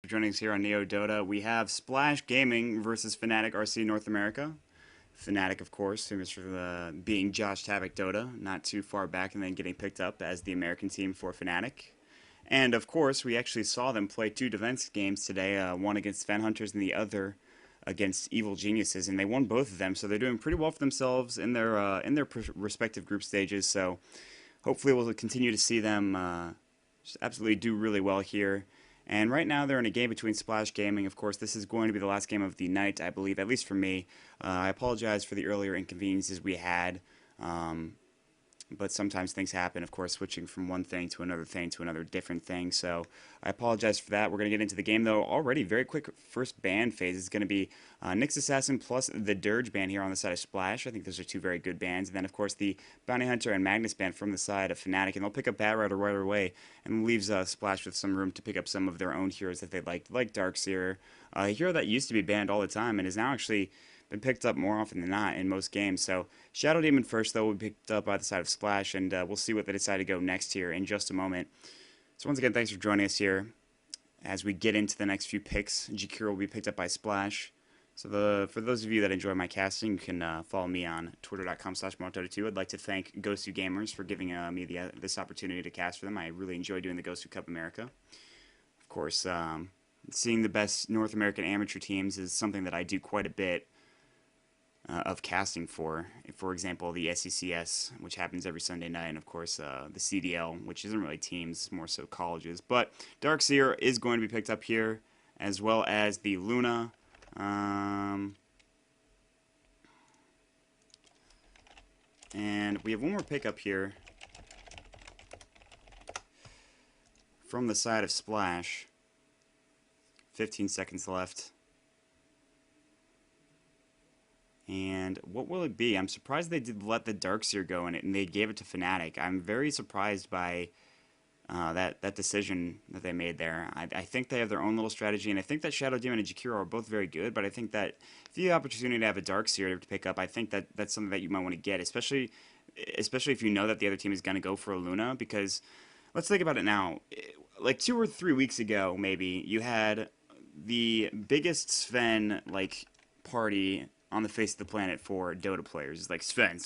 joining us here on Neo Dota. We have SplasH Gaming versus Fnatic RC North America. Fnatic, of course, famous for being Josh Tavik Dota, not too far back, and then getting picked up as the American team for Fnatic. And, of course, we actually saw them play two defense games today, one against Fan Hunters and the other against Evil Geniuses, and they won both of them, so they're doing pretty well for themselves in their respective group stages, so hopefully we'll continue to see them just absolutely do really well here. And right now they're in a game between SplasH Gaming. Of course, this is going to be the last game of the night, I believe, at least for me. I apologize for the earlier inconveniences we had, but sometimes things happen, of course, switching from one thing to another different thing. So I apologize for that. We're going to get into the game, though. Already, very quick first ban phase is going to be Nyx Assassin plus the Dirge ban here on the side of SplasH. I think those are two very good bans. And then, of course, the Bounty Hunter and Magnus ban from the side of Fnatic. And they'll pick up Batrider right away and leaves SplasH with some room to pick up some of their own heroes that they like Darkseer, a hero that used to be banned all the time and is now actually been picked up more often than not in most games. So Shadow Demon first, though, will be picked up by the side of SplasH, and we'll see what they decide to go next here in just a moment. So once again, thanks for joining us here. As we get into the next few picks, Jakiro will be picked up by SplasH. So for those of you that enjoy my casting, you can follow me on twitter.com/Maut2. I'd like to thank GoSu Gamers for giving me this opportunity to cast for them. I really enjoy doing the GosuCup America. Of course, seeing the best North American amateur teams is something that I do quite a bit of casting for example, the SECS, which happens every Sunday night, and of course the CDL, which isn't really teams, more so colleges. But Darkseer is going to be picked up here, as well as the Luna. And we have one more pickup here from the side of SplasH. 15 seconds left. And what will it be? I'm surprised they did let the Darkseer go in it, and they gave it to Fnatic. I'm very surprised by that decision that they made there. I think they have their own little strategy, and I think that Shadow Demon and Jakiro are both very good, but I think that if you have the opportunity to have a Darkseer to pick up, I think that that's something that you might want to get, especially if you know that the other team is going to go for a Luna, because let's think about it now. Like 2 or 3 weeks ago, maybe, you had the biggest Sven, party on the face of the planet for Dota players. It's like Sven.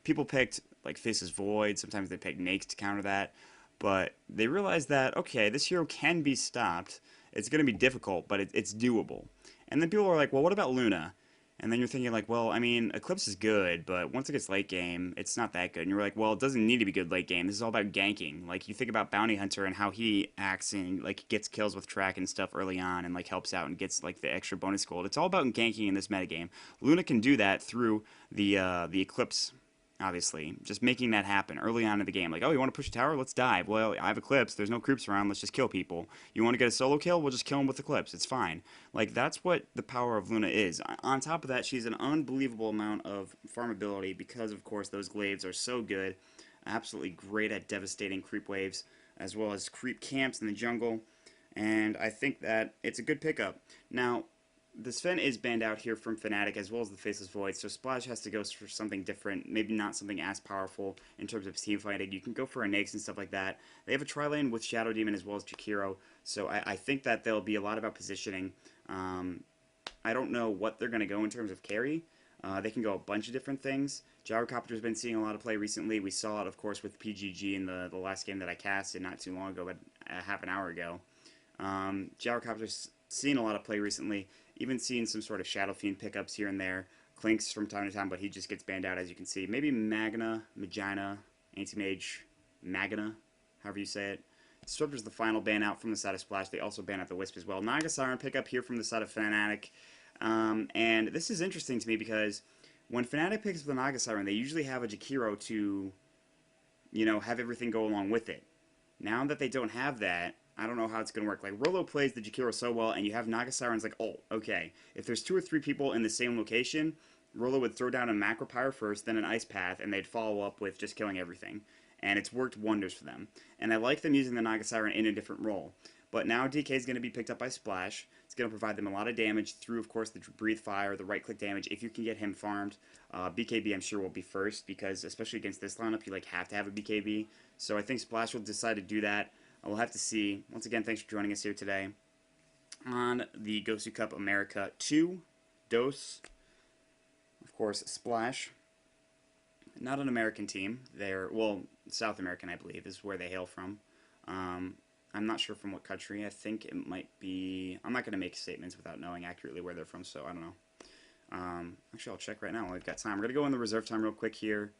People picked Faceless Void, sometimes they picked Nakes to counter that, but they realized that, okay, this hero can be stopped. It's going to be difficult, but it's doable. And then people are like, well, what about Luna? And then you're thinking well, I mean, Eclipse is good, but once it gets late game, it's not that good. And you're like, well, it doesn't need to be good late game. This is all about ganking. You think about Bounty Hunter and how he acts and, gets kills with track and stuff early on and, helps out and gets, the extra bonus gold. It's all about ganking in this metagame. Luna can do that through the Eclipse, obviously. Just making that happen early on in the game. Oh, you want to push a tower? Let's dive. Well, I have Eclipse. There's no creeps around. Let's just kill people. You want to get a solo kill? We'll just kill them with Eclipse. It's fine. That's what the power of Luna is. On top of that, she's an unbelievable amount of farmability because, of course, those glaives are so good. Absolutely great at devastating creep waves, as well as creep camps in the jungle. And I think that it's a good pickup. Now, the Sven is banned out here from Fnatic, as well as the Faceless Void, so SplasH has to go for something different, maybe not something as powerful in terms of team fighting. You can go for a Nakes and stuff like that. They have a tri-lane with Shadow Demon as well as Jakiro, so I think that there'll be a lot about positioning. I don't know what they're going to go in terms of carry. They can go a bunch of different things. Gyrocopter's been seeing a lot of play recently. We saw it, of course, with PGG in the last game that I casted not too long ago, but half an hour ago. Gyrocopter's seen a lot of play recently. Even seen some sort of Shadow Fiend pickups here and there. Clinks from time to time, but he just gets banned out, as you can see. Maybe Magna, Anti-Mage, Magna, however you say it. Disruptor's the final ban out from the side of SplasH. They also ban out the Wisp as well. Naga Siren pickup here from the side of Fnatic. And this is interesting to me because when Fnatic picks up the Naga Siren, they usually have a Jakiro to, have everything go along with it. Now that they don't have that, I don't know how it's going to work. Rolo plays the Jakiro so well, and you have Naga Sirens oh, okay. If there's 2 or 3 people in the same location, Rolo would throw down a Macro Pyre first, then an Ice Path, and they'd follow up with just killing everything. And it's worked wonders for them. And I like them using the Naga Siren in a different role. But now DK is going to be picked up by SplasH. It's going to provide them a lot of damage through, of course, the Breathe Fire, the right-click damage, if you can get him farmed. BKB, I'm sure, will be first, because especially against this lineup, you have to have a BKB. So I think SplasH will decide to do that. We'll have to see. Once again, thanks for joining us here today on the GosuCup America II. Dose, of course, SplasH. Not an American team. They're, well, South American, I believe, is where they hail from. I'm not sure from what country. I think it might be... I'm not going to make statements without knowing accurately where they're from, so I don't know. Actually, I'll check right now while we've got time. We're going to go in the reserve time real quick here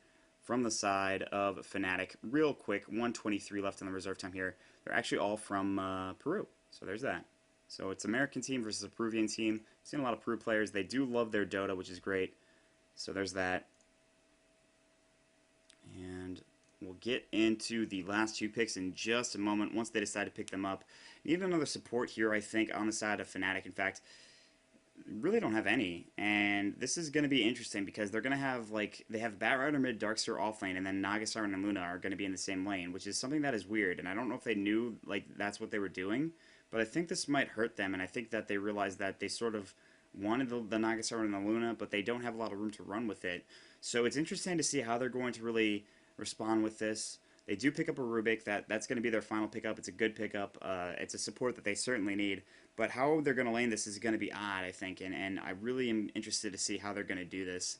from the side of Fnatic. Real quick, 1:23 left in the reserve time here. They're actually all from Peru, so there's that. So it's American team versus a Peruvian team. I've seen a lot of Peru players. They do love their Dota, which is great. So there's that. And we'll get into the last two picks in just a moment once they decide to pick them up. Need another support here, I think, on the side of Fnatic. In fact, really don't have any. And this is going to be interesting because they're going to have, like, they have Batrider mid, Darkseer off lane, and then Nagasar and Luna are going to be in the same lane, which is something that is weird. And I don't know if they knew, like, that's what they were doing. But I think this might hurt them, and I think that they realized that they sort of wanted the Nagasar and the Luna, but they don't have a lot of room to run with it. So it's interesting to see how they're going to really respond with this. They do pick up a Rubik. That's going to be their final pickup. It's a good pickup. It's a support that they certainly need. But how they're going to lane this is going to be odd, I think, and I really am interested to see how they're going to do this.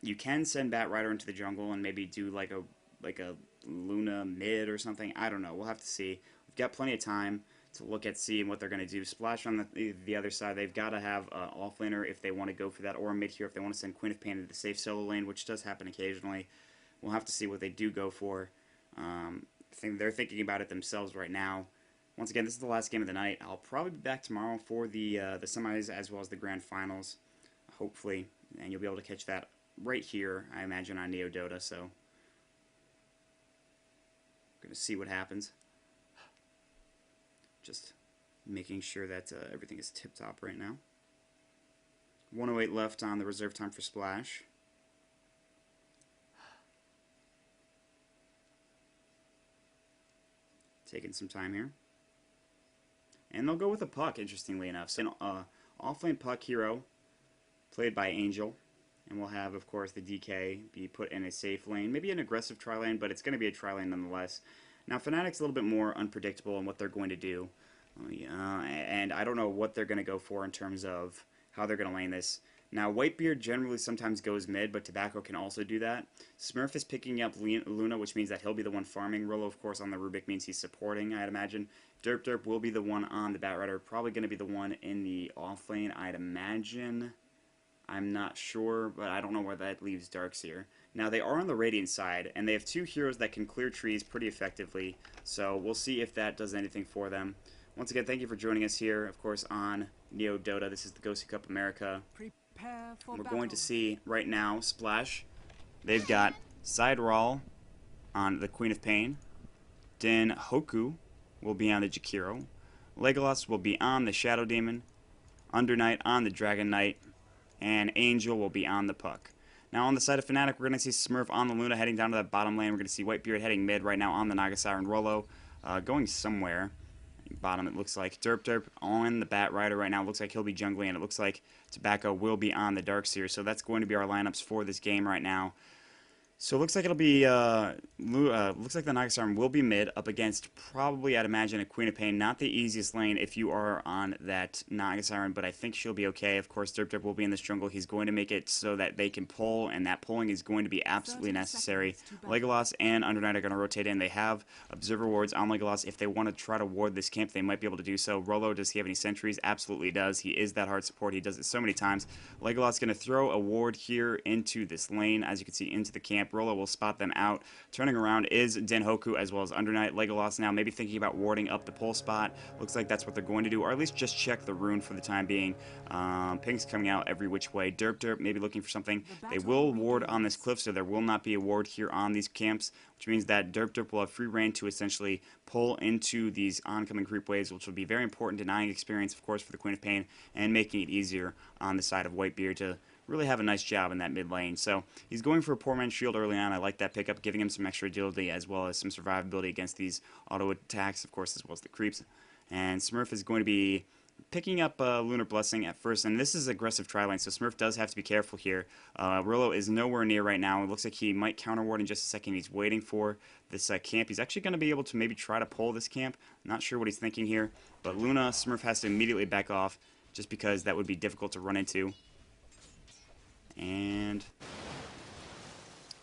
You can send Batrider into the jungle and maybe do like a Luna mid or something. I don't know. We'll have to see. We've got plenty of time to look at seeing what they're going to do. SplasH on the other side, they've got to have an offlaner if they want to go for that, or a mid here if they want to send Queen of Pain into the safe solo lane, which does happen occasionally. We'll have to see what they do go for. I think they're thinking about it themselves right now. Once again, this is the last game of the night. I'll probably be back tomorrow for the semis as well as the grand finals, hopefully, and you'll be able to catch that right here, I imagine, on Neo Dota. So, going to see what happens. Just making sure that everything is tip-top right now. 1:08 left on the reserve time for SplasH. Taking some time here. And they'll go with a puck, interestingly enough. So an offlane puck hero played by Angel. And we'll have, of course, the DK be put in a safe lane. Maybe an aggressive tri-lane, but it's going to be a tri-lane nonetheless. Now, Fnatic's a little bit more unpredictable in what they're going to do. And I don't know what they're going to go for in terms of how they're going to lane this. Now, Whitebeard generally sometimes goes mid, but Tobacco can also do that. Smurf is picking up Luna, which means that he'll be the one farming. Rolo, of course, on the Rubik means he's supporting, I'd imagine. Derp will be the one on the Batrider. Probably going to be the one in the off lane, I'd imagine. I'm not sure, but I don't know where that leaves Darkseer. Now, they are on the Radiant side, and they have two heroes that can clear trees pretty effectively. So we'll see if that does anything for them. Once again, thank you for joining us here, of course, on Neo Dota. This is the GosuCup America. We're going to see right now SplasH. They've got Sideral on the Queen of Pain. Den Hoku will be on the Jakiro. Legolas will be on the Shadow Demon. Underknight on the Dragon Knight. And Angel will be on the puck. Now on the side of Fnatic, we're going to see Smurf on the Luna heading down to that bottom lane. We're going to see Whitebeard heading mid right now on the Nagasar and Rolo. Going somewhere. Bottom, it looks like. Derp on the Batrider right now. It looks like he'll be jungling, and it looks like Tobacco will be on the Darkseer. So that's going to be our lineups for this game right now. So it looks like it'll be, looks like the Nagasar will be mid up against probably, I'd imagine, a Queen of Pain. Not the easiest lane if you are on that Nagasar, but I think she'll be okay. Of course, Derp will be in this jungle. He's going to make it so that they can pull, and that pulling is going to be absolutely necessary. Legolas and Underknight are going to rotate in. They have Observer wards on Legolas. If they want to try to ward this camp, they might be able to do so. Rolo, does he have any sentries? Absolutely does. He is that hard support. He does it so many times. Legolas going to throw a ward here into this lane, as you can see, into the camp. Rolo will spot them out. Turning around is Den Hoku as well as Underknight. Legolas now maybe thinking about warding up the pull spot. Looks like that's what they're going to do, or at least just check the rune for the time being. Ping's coming out every which way. Derp maybe looking for something. They will ward on this cliff, so there will not be a ward here on these camps, which means that Derp will have free reign to essentially pull into these oncoming creep waves, which will be very important, denying experience, of course, for the Queen of Pain, and making it easier on the side of Whitebeard to really have a nice job in that mid lane. So he's going for a poor man's shield early on. I like that pickup, giving him some extra agility as well as some survivability against these auto attacks, of course, as well as the creeps. And Smurf is going to be picking up Lunar Blessing at first, and this is aggressive tri-lane, so Smurf does have to be careful here. Rolo is nowhere near right now. It looks like he might counter ward in just a second. He's waiting for this camp. He's actually going to be able to maybe try to pull this camp. Not sure what he's thinking here, but Luna, Smurf has to immediately back off just because that would be difficult to run into. And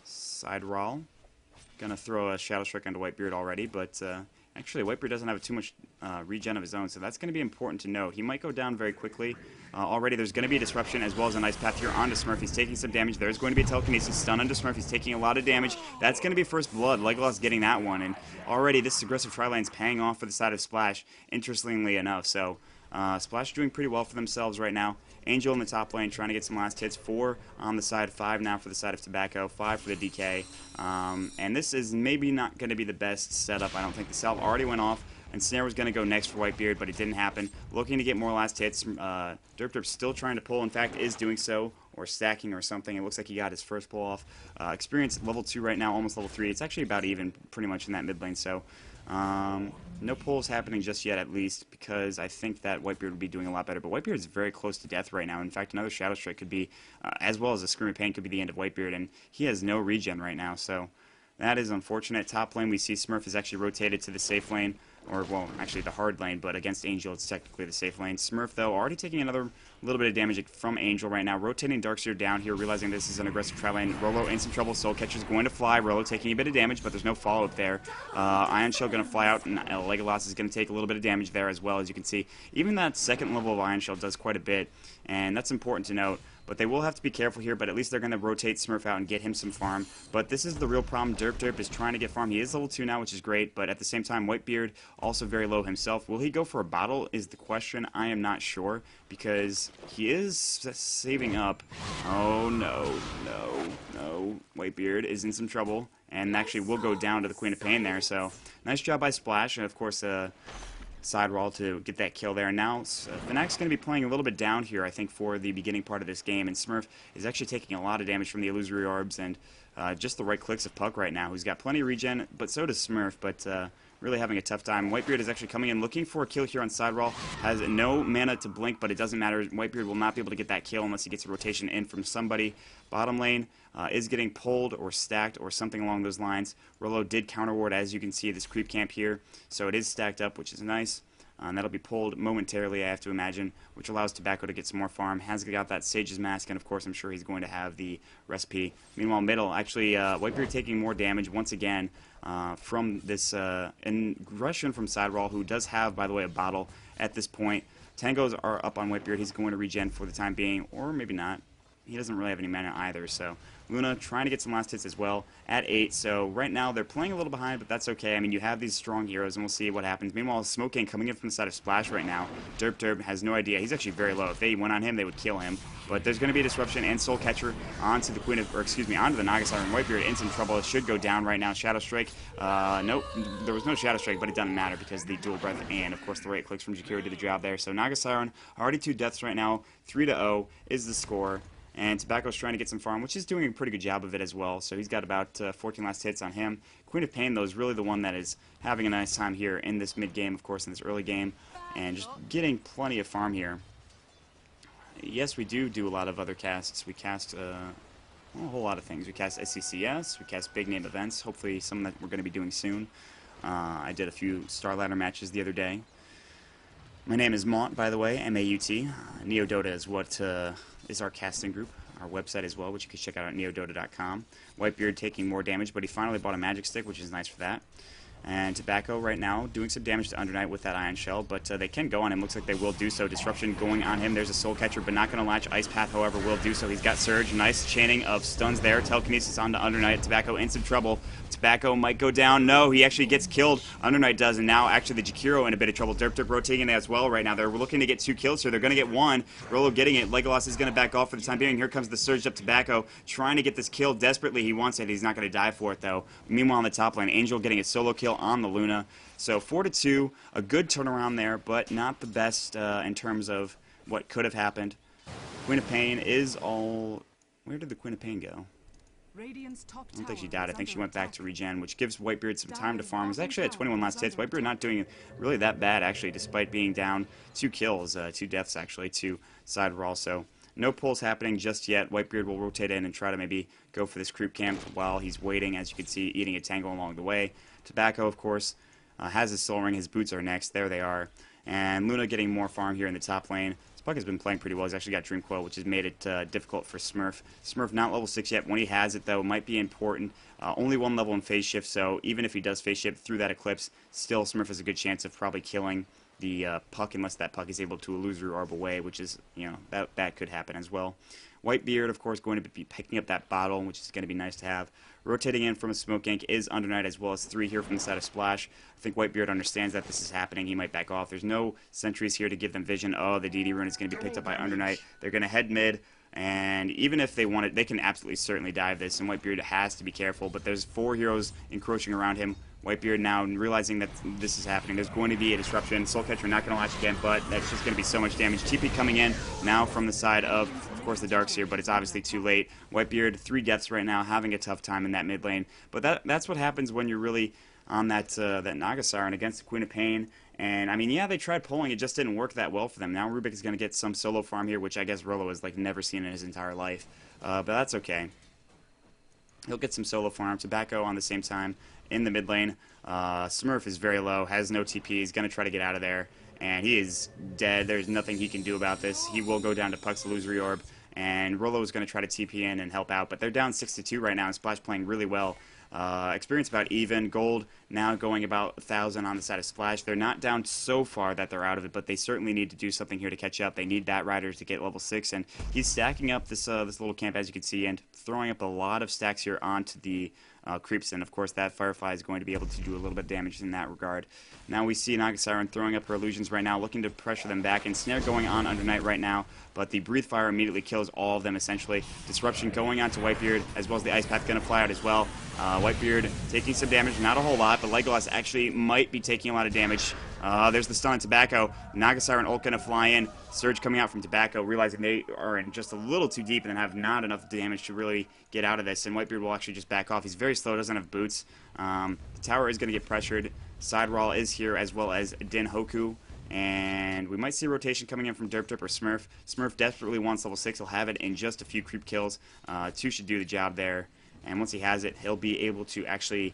side roll. Gonna throw a Shadow Strike onto Whitebeard already, but actually Whitebeard doesn't have too much regen of his own, so that's going to be important to note. He might go down very quickly. Already there's going to be a disruption as well as a nice path here onto Smurf. He's taking some damage. There's going to be a telekinesis stun onto Smurf. He's taking a lot of damage. That's going to be first blood. Legolas getting that one, and already this aggressive tri-lane's paying off for the side of SplasH, interestingly enough. So SplasH doing pretty well for themselves right now. Angel in the top lane trying to get some last hits. 4 on the side, 5 now for the side of Tobacco, 5 for the DK. And this is maybe not going to be the best setup. I don't think the salve already went off, and Snare was going to go next for Whitebeard, but it didn't happen. Looking to get more last hits. Derp's still trying to pull, in fact, is doing so, or stacking or something. It looks like he got his first pull off. Experience level 2 right now, almost level 3. It's actually about even pretty much in that mid lane, so no pulls happening just yet, at least, because I think that Whitebeard would be doing a lot better. But Whitebeard is very close to death right now. In fact, another Shadow Strike could be, as well as a Scream of Pain, could be the end of Whitebeard, and he has no regen right now, so that is unfortunate. Top lane, we see Smurf is actually rotated to the safe lane, or, well, actually the hard lane, but against Angel, it's technically the safe lane. Smurf, though, already taking another little bit of damage from Angel right now. Rotating Darkseer down here, realizing this is an aggressive tri-lane. Rolo in some trouble. Soul Catcher's going to fly. Rolo taking a bit of damage, but there's no follow-up there. Ion Shell going to fly out, and Legolas is going to take a little bit of damage there as well, as you can see. Even that second level of Ion Shell does quite a bit, and that's important to note. But they will have to be careful here, but at least they're going to rotate Smurf out and get him some farm. But this is the real problem. Derp is trying to get farm. He is level 2 now, which is great, but at the same time, Whitebeard also very low himself. Will he go for a bottle is the question. I am not sure, because he is saving up. Oh, no. Whitebeard is in some trouble, and actually will go down to the Queen of Pain there. So, nice job by SplasH, and of course, side roll to get that kill there. Now, Fnatic's going to be playing a little bit down here, I think, for the beginning part of this game, and Smurf is actually taking a lot of damage from the illusory orbs and just the right clicks of Puck right now, who's got plenty of regen, but so does Smurf, but really having a tough time. Whitebeard is actually coming in looking for a kill here on side roll. Has no mana to blink, but it doesn't matter. Whitebeard will not be able to get that kill unless he gets a rotation in from somebody. Bottom lane is getting pulled or stacked or something along those lines. Rolo did counter ward, as you can see, this creep camp here, so it is stacked up, which is nice. And that'll be pulled momentarily, I have to imagine, which allows Tobacco to get some more farm. Has got that Sage's Mask, and of course I'm sure he's going to have the recipe. Meanwhile, middle, actually, Whitebeard taking more damage once again from this aggression from side roll, who does have, by the way, a bottle at this point. Tangos are up on Whitebeard. He's going to regen for the time being, or maybe not. He doesn't really have any mana either, so Luna trying to get some last hits as well at 8. So right now they're playing a little behind, but that's okay. I mean, you have these strong heroes, and we'll see what happens. Meanwhile, Smoke Gang coming in from the side of SplasH right now. Derp has no idea. He's actually very low. If they went on him, they would kill him. But there's going to be a disruption, and Soul Catcher onto the Queen of, or excuse me, onto the Naga Siren. Whitebeard in some trouble. It should go down right now. Shadow Strike. Nope, there was no Shadow Strike, but it doesn't matter because the dual breath and, of course, the right clicks from Jakiro did the job there. So Naga Siren already 2 deaths right now. 3-0 is the score. And Tobacco's trying to get some farm, which is doing a pretty good job of it as well. So he's got about 14 last hits on him. Queen of Pain, though, is really the one that is having a nice time here in this mid-game, of course, in this early game. And just getting plenty of farm here. Yes, we do a lot of other casts. We cast a whole lot of things. We cast SCCS, we cast big-name events, hopefully some that we're going to be doing soon. I did a few Star Ladder matches the other day. My name is Maut, by the way, M-A-U-T. Neo Dota is what is our casting group, our website as well, which you can check out at neodota.com. Whitebeard taking more damage, but he finally bought a magic stick, which is nice for that. And Tobacco right now doing some damage to Undernight with that Ion Shell, but they can go on him. Looks like they will do so. Disruption going on him. There's a Soul Catcher, but not going to latch. Ice Path, however, will do so. He's got Surge. Nice chaining of stuns there. Telekinesis onto Undernight. Tobacco in some trouble. Tobacco might go down. No, he actually gets killed. Undernight does, and now actually the Jakiro in a bit of trouble. Derp rotating as well right now. They're looking to get 2 kills here. They're going to get 1. Rolo getting it. Legolas is going to back off for the time being. Here comes the surged up Tobacco, trying to get this kill desperately. He wants it. He's not going to die for it, though. Meanwhile, on the top lane, Angel getting a solo kill on the Luna. So 4-2, a good turnaround there, but not the best in terms of what could have happened. Queen of Pain is all... Where did the Queen of Pain go? I don't think she died. I think she went back to regen, which gives Whitebeard some time to farm. He's actually at 21 last hits. Whitebeard not doing really that bad, actually, despite being down 2 kills, 2 deaths, actually, to side roll. So no pulls happening just yet. Whitebeard will rotate in and try to maybe go for this creep camp while he's waiting, as you can see, eating a tangle along the way. Tobacco, of course, has his soul ring. His boots are next. There they are. And Luna getting more farm here in the top lane. Puck has been playing pretty well. He's actually got Dream Coil, which has made it difficult for Smurf. Smurf not level 6 yet. When he has it, though, it might be important. Only 1 level in phase shift, so even if he does phase shift through that Eclipse, still Smurf has a good chance of probably killing the Puck, unless that Puck is able to illusory orb away, which is, you know, that could happen as well. Whitebeard, of course, going to be picking up that bottle, which is going to be nice to have. Rotating in from a smoke gank is Under Night, as well as 3 here from the side of SplasH. I think Whitebeard understands that this is happening. He might back off. There's no sentries here to give them vision. Oh, the DD rune is going to be picked up by Under Night. They're going to head mid, and even if they want it, they can absolutely certainly dive this, and Whitebeard has to be careful. But there's 4 heroes encroaching around him. Whitebeard now realizing that this is happening. There's going to be a disruption. Soulcatcher not going to latch again, but that's just going to be so much damage. TP coming in now from the side of course, the Darks here, but it's obviously too late. Whitebeard, 3 deaths right now, having a tough time in that mid lane. But that's what happens when you're really on that Naga Siren against the Queen of Pain. And, I mean, yeah, they tried pulling. It just didn't work that well for them. Now Rubik is going to get some solo farm here, which I guess Rolo has, like, never seen in his entire life. But that's okay. He'll get some solo farm. Tobacco on the same time in the mid lane. Smurf is very low, has no TP. He's going to try to get out of there. And he is dead. There's nothing he can do about this. He will go down to Puck's illusory orb. And Rolo is going to try to TP in and help out. But they're down 6-2 right now, and SplasH playing really well. Experience about even. Gold now going about 1,000 on the side of SplasH. They're not down so far that they're out of it, but they certainly need to do something here to catch up. They need Bat Riders to get level 6, and he's stacking up this little camp, as you can see, and throwing up a lot of stacks here onto the creeps, and of course that Firefly is going to be able to do a little bit of damage in that regard. Now we see Naga Siren throwing up her illusions right now, looking to pressure them back, and Snare going on Under Night right now, but the Breathe Fire immediately kills all of them essentially. Disruption going on to Whitebeard, as well as the Ice Path going to fly out as well. Whitebeard taking some damage, not a whole lot, but Legolas actually might be taking a lot of damage. There's the stun on Tobacco. Naga Siren ult going to fly in. Surge coming out from Tobacco, realizing they are in just a little too deep and then have not enough damage to really get out of this. And Whitebeard will actually just back off. He's very slow, doesn't have boots. The tower is going to get pressured. Side Raw is here, as well as Din Hoku. And we might see rotation coming in from Derp or Smurf. Smurf desperately wants level 6. He'll have it in just a few creep kills. 2 should do the job there. And once he has it, he'll be able to actually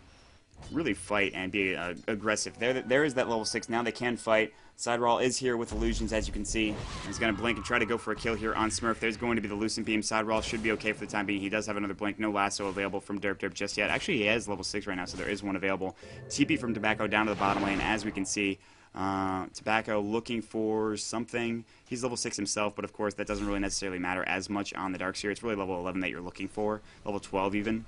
really fight and be aggressive. There is that level 6. Now they can fight. Side Raw is here with illusions, as you can see. He's going to blink and try to go for a kill here on Smurf. There's going to be the Lucent Beam. Side Raw should be okay for the time being. He does have another blink. No lasso available from Derp just yet. Actually, he has level 6 right now, so there is one available. TP from Tobacco down to the bottom lane, as we can see. Tobacco looking for something. He's level 6 himself, but of course that doesn't really necessarily matter as much on the Darks here. It's really level 11 that you're looking for. Level 12 even.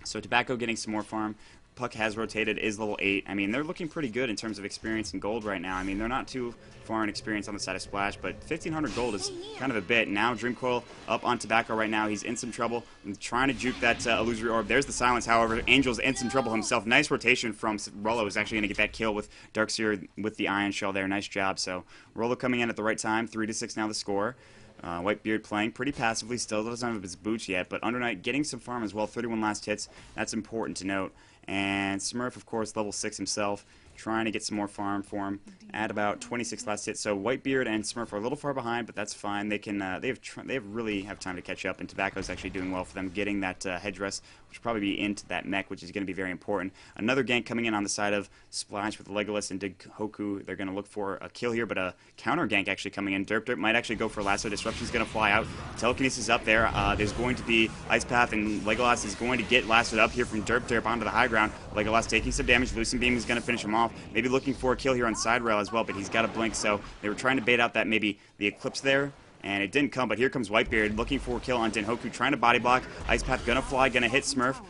So Tobacco getting some more farm. Puck has rotated, is level 8. I mean, they're looking pretty good in terms of experience and gold right now. I mean, they're not too far in experience on the side of SplasH, but 1,500 gold is kind of a bit. Now Dream Coil up on Tobacco right now. He's in some trouble. Trying to juke that illusory orb. There's the silence, however. Angel's in some trouble himself. Nice rotation from Rolo. Is actually going to get that kill with Darkseer with the Ion Shell there. Nice job. So Rolo coming in at the right time. 3-6 now the score. Whitebeard playing pretty passively, still doesn't have his boots yet, but Under Night getting some farm as well, 31 last hits, that's important to note. And Smurf, of course, level 6 himself, trying to get some more farm for him at about 26 last hits. So Whitebeard and Smurf are a little far behind, but that's fine. They can they really have time to catch up, and Tobacco's actually doing well for them, getting that headdress, which will probably be into that mech, which is going to be very important. Another gank coming in on the side of SplasH with Legolas and Dig Hoku. They're going to look for a kill here, but a counter gank actually coming in. Derp might actually go for lasso. Disruption's going to fly out. Telekinesis up there. There's going to be Ice Path, and Legolas is going to get lassoed up here from Derp onto the high ground. Legolas taking some damage. Lucent Beam is going to finish him off. Maybe looking for a kill here on side rail as well, but he's got a blink, so they were trying to bait out that maybe the Eclipse there, and it didn't come, but here comes Whitebeard looking for a kill on Din Hoku, trying to body block. Ice Path gonna fly, gonna hit Smurf.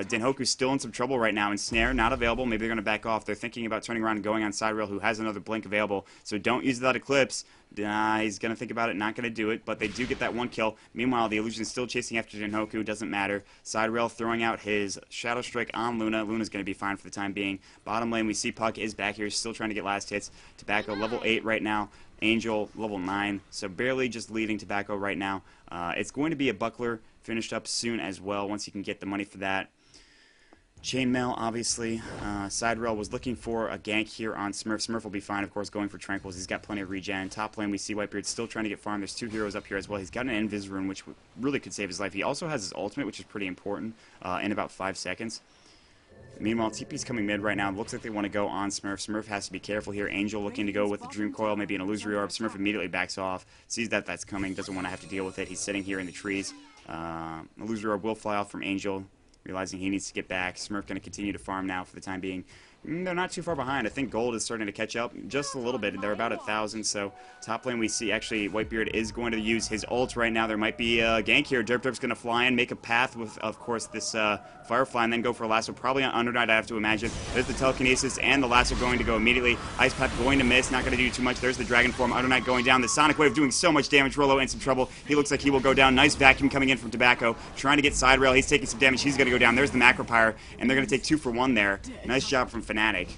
Din Hoku's still in some trouble right now, and Snare not available. Maybe they're gonna back off. They're thinking about turning around and going on side rail, who has another blink available, so don't use that Eclipse. He's gonna think about it, not gonna do it, but they do get that one kill. Meanwhile, the Illusion's still chasing after Din Hoku, doesn't matter. Side rail throwing out his Shadow Strike on Luna. Luna's gonna be fine for the time being. Bottom lane, we see Puck is back here, still trying to get last hits. Tobacco level 8 right now. Angel level 9, so barely just leading Tobacco right now. It's going to be a Buckler finished up soon as well once he can get the money for that. Chainmail, obviously. Side rail was looking for a gank here on Smurf. Smurf will be fine, of course, going for Tranquils. He's got plenty of regen. Top lane, we see Whitebeard still trying to get farmed. There's 2 heroes up here as well. He's got an Invis rune, which really could save his life. He also has his ultimate, which is pretty important, in about 5 seconds. Meanwhile, TP's coming mid right now. Looks like they want to go on Smurf. Smurf has to be careful here. Angel looking to go with the Dream Coil, maybe an Illusory Orb. Smurf immediately backs off, sees that that's coming, doesn't want to have to deal with it. He's sitting here in the trees. Illusory Orb will fly off from Angel, realizing he needs to get back. Smurf going to continue to farm now for the time being. They're not too far behind. I think gold is starting to catch up just a little bit. They're about 1,000, so top lane we see actually Whitebeard is going to use his ult right now. There might be a gank here. Derp's going to fly in, make a path with, of course, this Firefly, and then go for a lasso. Probably on Under Night, I have to imagine. There's the telekinesis, and the lasso going to go immediately. Ice Path going to miss, not going to do too much. There's the Dragon Form. Under Night going down. The Sonic Wave doing so much damage. Rollo in some trouble. He looks like he will go down. Nice vacuum coming in from Tobacco. Trying to get side rail. He's taking some damage. He's going to go down. There's the Macro Pyre, and they're going to take 2 for 1 there. Nice job from Fnatic.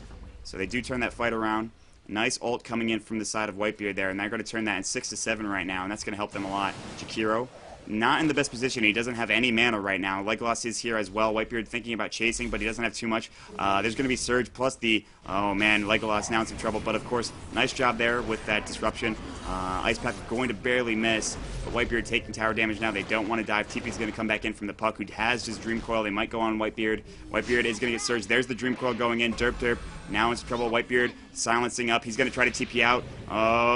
So they do turn that fight around. Nice ult coming in from the side of Whitebeard there, and they're going to turn that in 6 to 7 right now, and that's going to help them a lot. Jakiro, not in the best position. He doesn't have any mana right now. Legolas is here as well. Whitebeard thinking about chasing, but he doesn't have too much. There's going to be Surge plus the... Oh, man, Legolas now in some trouble. But, of course, nice job there with that disruption. Ice Path going to barely miss. But Whitebeard taking tower damage now. They don't want to dive. TP's going to come back in from the Puck, who has his Dream Coil. They might go on Whitebeard. Whitebeard is going to get Surge. There's the Dream Coil going in. Derp. Now in some trouble. Whitebeard silencing up. He's going to try to TP out.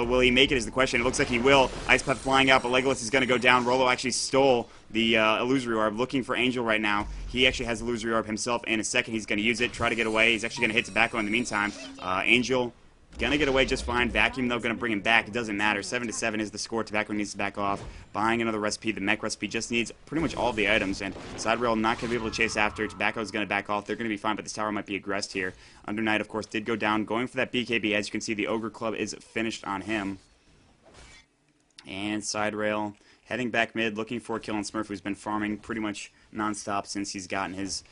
Will he make it is the question. It looks like he will. Ice Path flying out, but Legolas is going to go down. Rollo actually stole the Illusory Orb. Looking for Angel right now. He actually has Illusory Orb himself. In a second, he's going to use it. Try to get away. He's actually going to hit Tobacco in the meantime. Angel going to get away just fine. Vacuum, though, going to bring him back. It doesn't matter. 7 to 7 is the score. Tobacco needs to back off. Buying another recipe. The mech recipe just needs pretty much all the items. And Side Rail not going to be able to chase after. Tobacco is going to back off. They're going to be fine, but this tower might be aggressed here. Under Night, of course, did go down. Going for that BKB. As you can see, the Ogre Club is finished on him. And Side Rail heading back mid, looking for a kill on Smurf, who's been farming pretty much non-stop since he's gotten his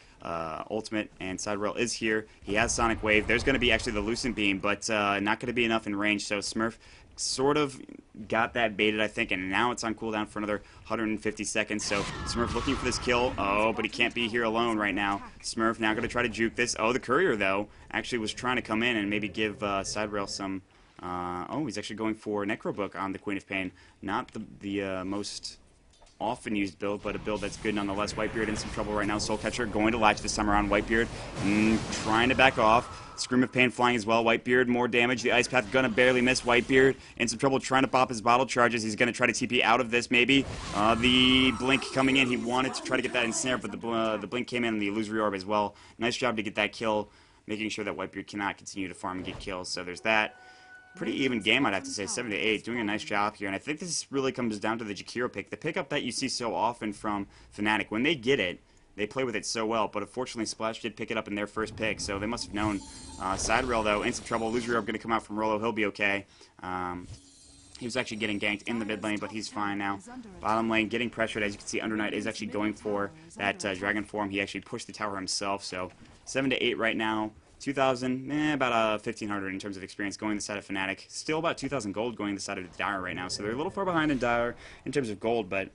ultimate, and Side Rail is here. He has Sonic Wave. There's going to be actually the Lucent Beam, but not going to be enough in range, so Smurf sort of got that baited, I think, and now it's on cooldown for another 150 seconds, so Smurf looking for this kill. Oh, but he can't be here alone right now. Smurf now going to try to juke this. Oh, the Courier, though, actually was trying to come in and maybe give Side Rail some... oh, he's actually going for Necrobook on the Queen of Pain. Not the most often used build, but a build that's good nonetheless. Whitebeard in some trouble right now. Soul Catcher going to latch this time around. Whitebeard trying to back off. Scream of Pain flying as well. Whitebeard, more damage. The Ice Path gonna barely miss. Whitebeard in some trouble trying to pop his bottle charges. He's gonna try to TP out of this maybe. The Blink coming in. He wanted to try to get that ensnare, but the Blink came in and the Illusory Orb as well. Nice job to get that kill, making sure that Whitebeard cannot continue to farm and get kills. So there's that. Pretty even game, I'd have to say, 7 to 8, doing a nice job here. And I think this really comes down to the Jakiro pick, the pickup that you see so often from Fnatic. When they get it, they play with it so well, but unfortunately SplasH did pick it up in their first pick, so they must have known. Side Rail, though, in some trouble. Illusory Orb going to come out from Rollo. He'll be okay. He was actually getting ganked in the mid lane, but he's fine now. Bottom lane getting pressured. As you can see, Under Night is actually going for that Dragon Form. He actually pushed the tower himself, so 7 to 8 right now. 2,000, about 1,500 in terms of experience going the side of Fnatic. Still about 2,000 gold going the side of Dire right now, so they're a little far behind in Dire in terms of gold, but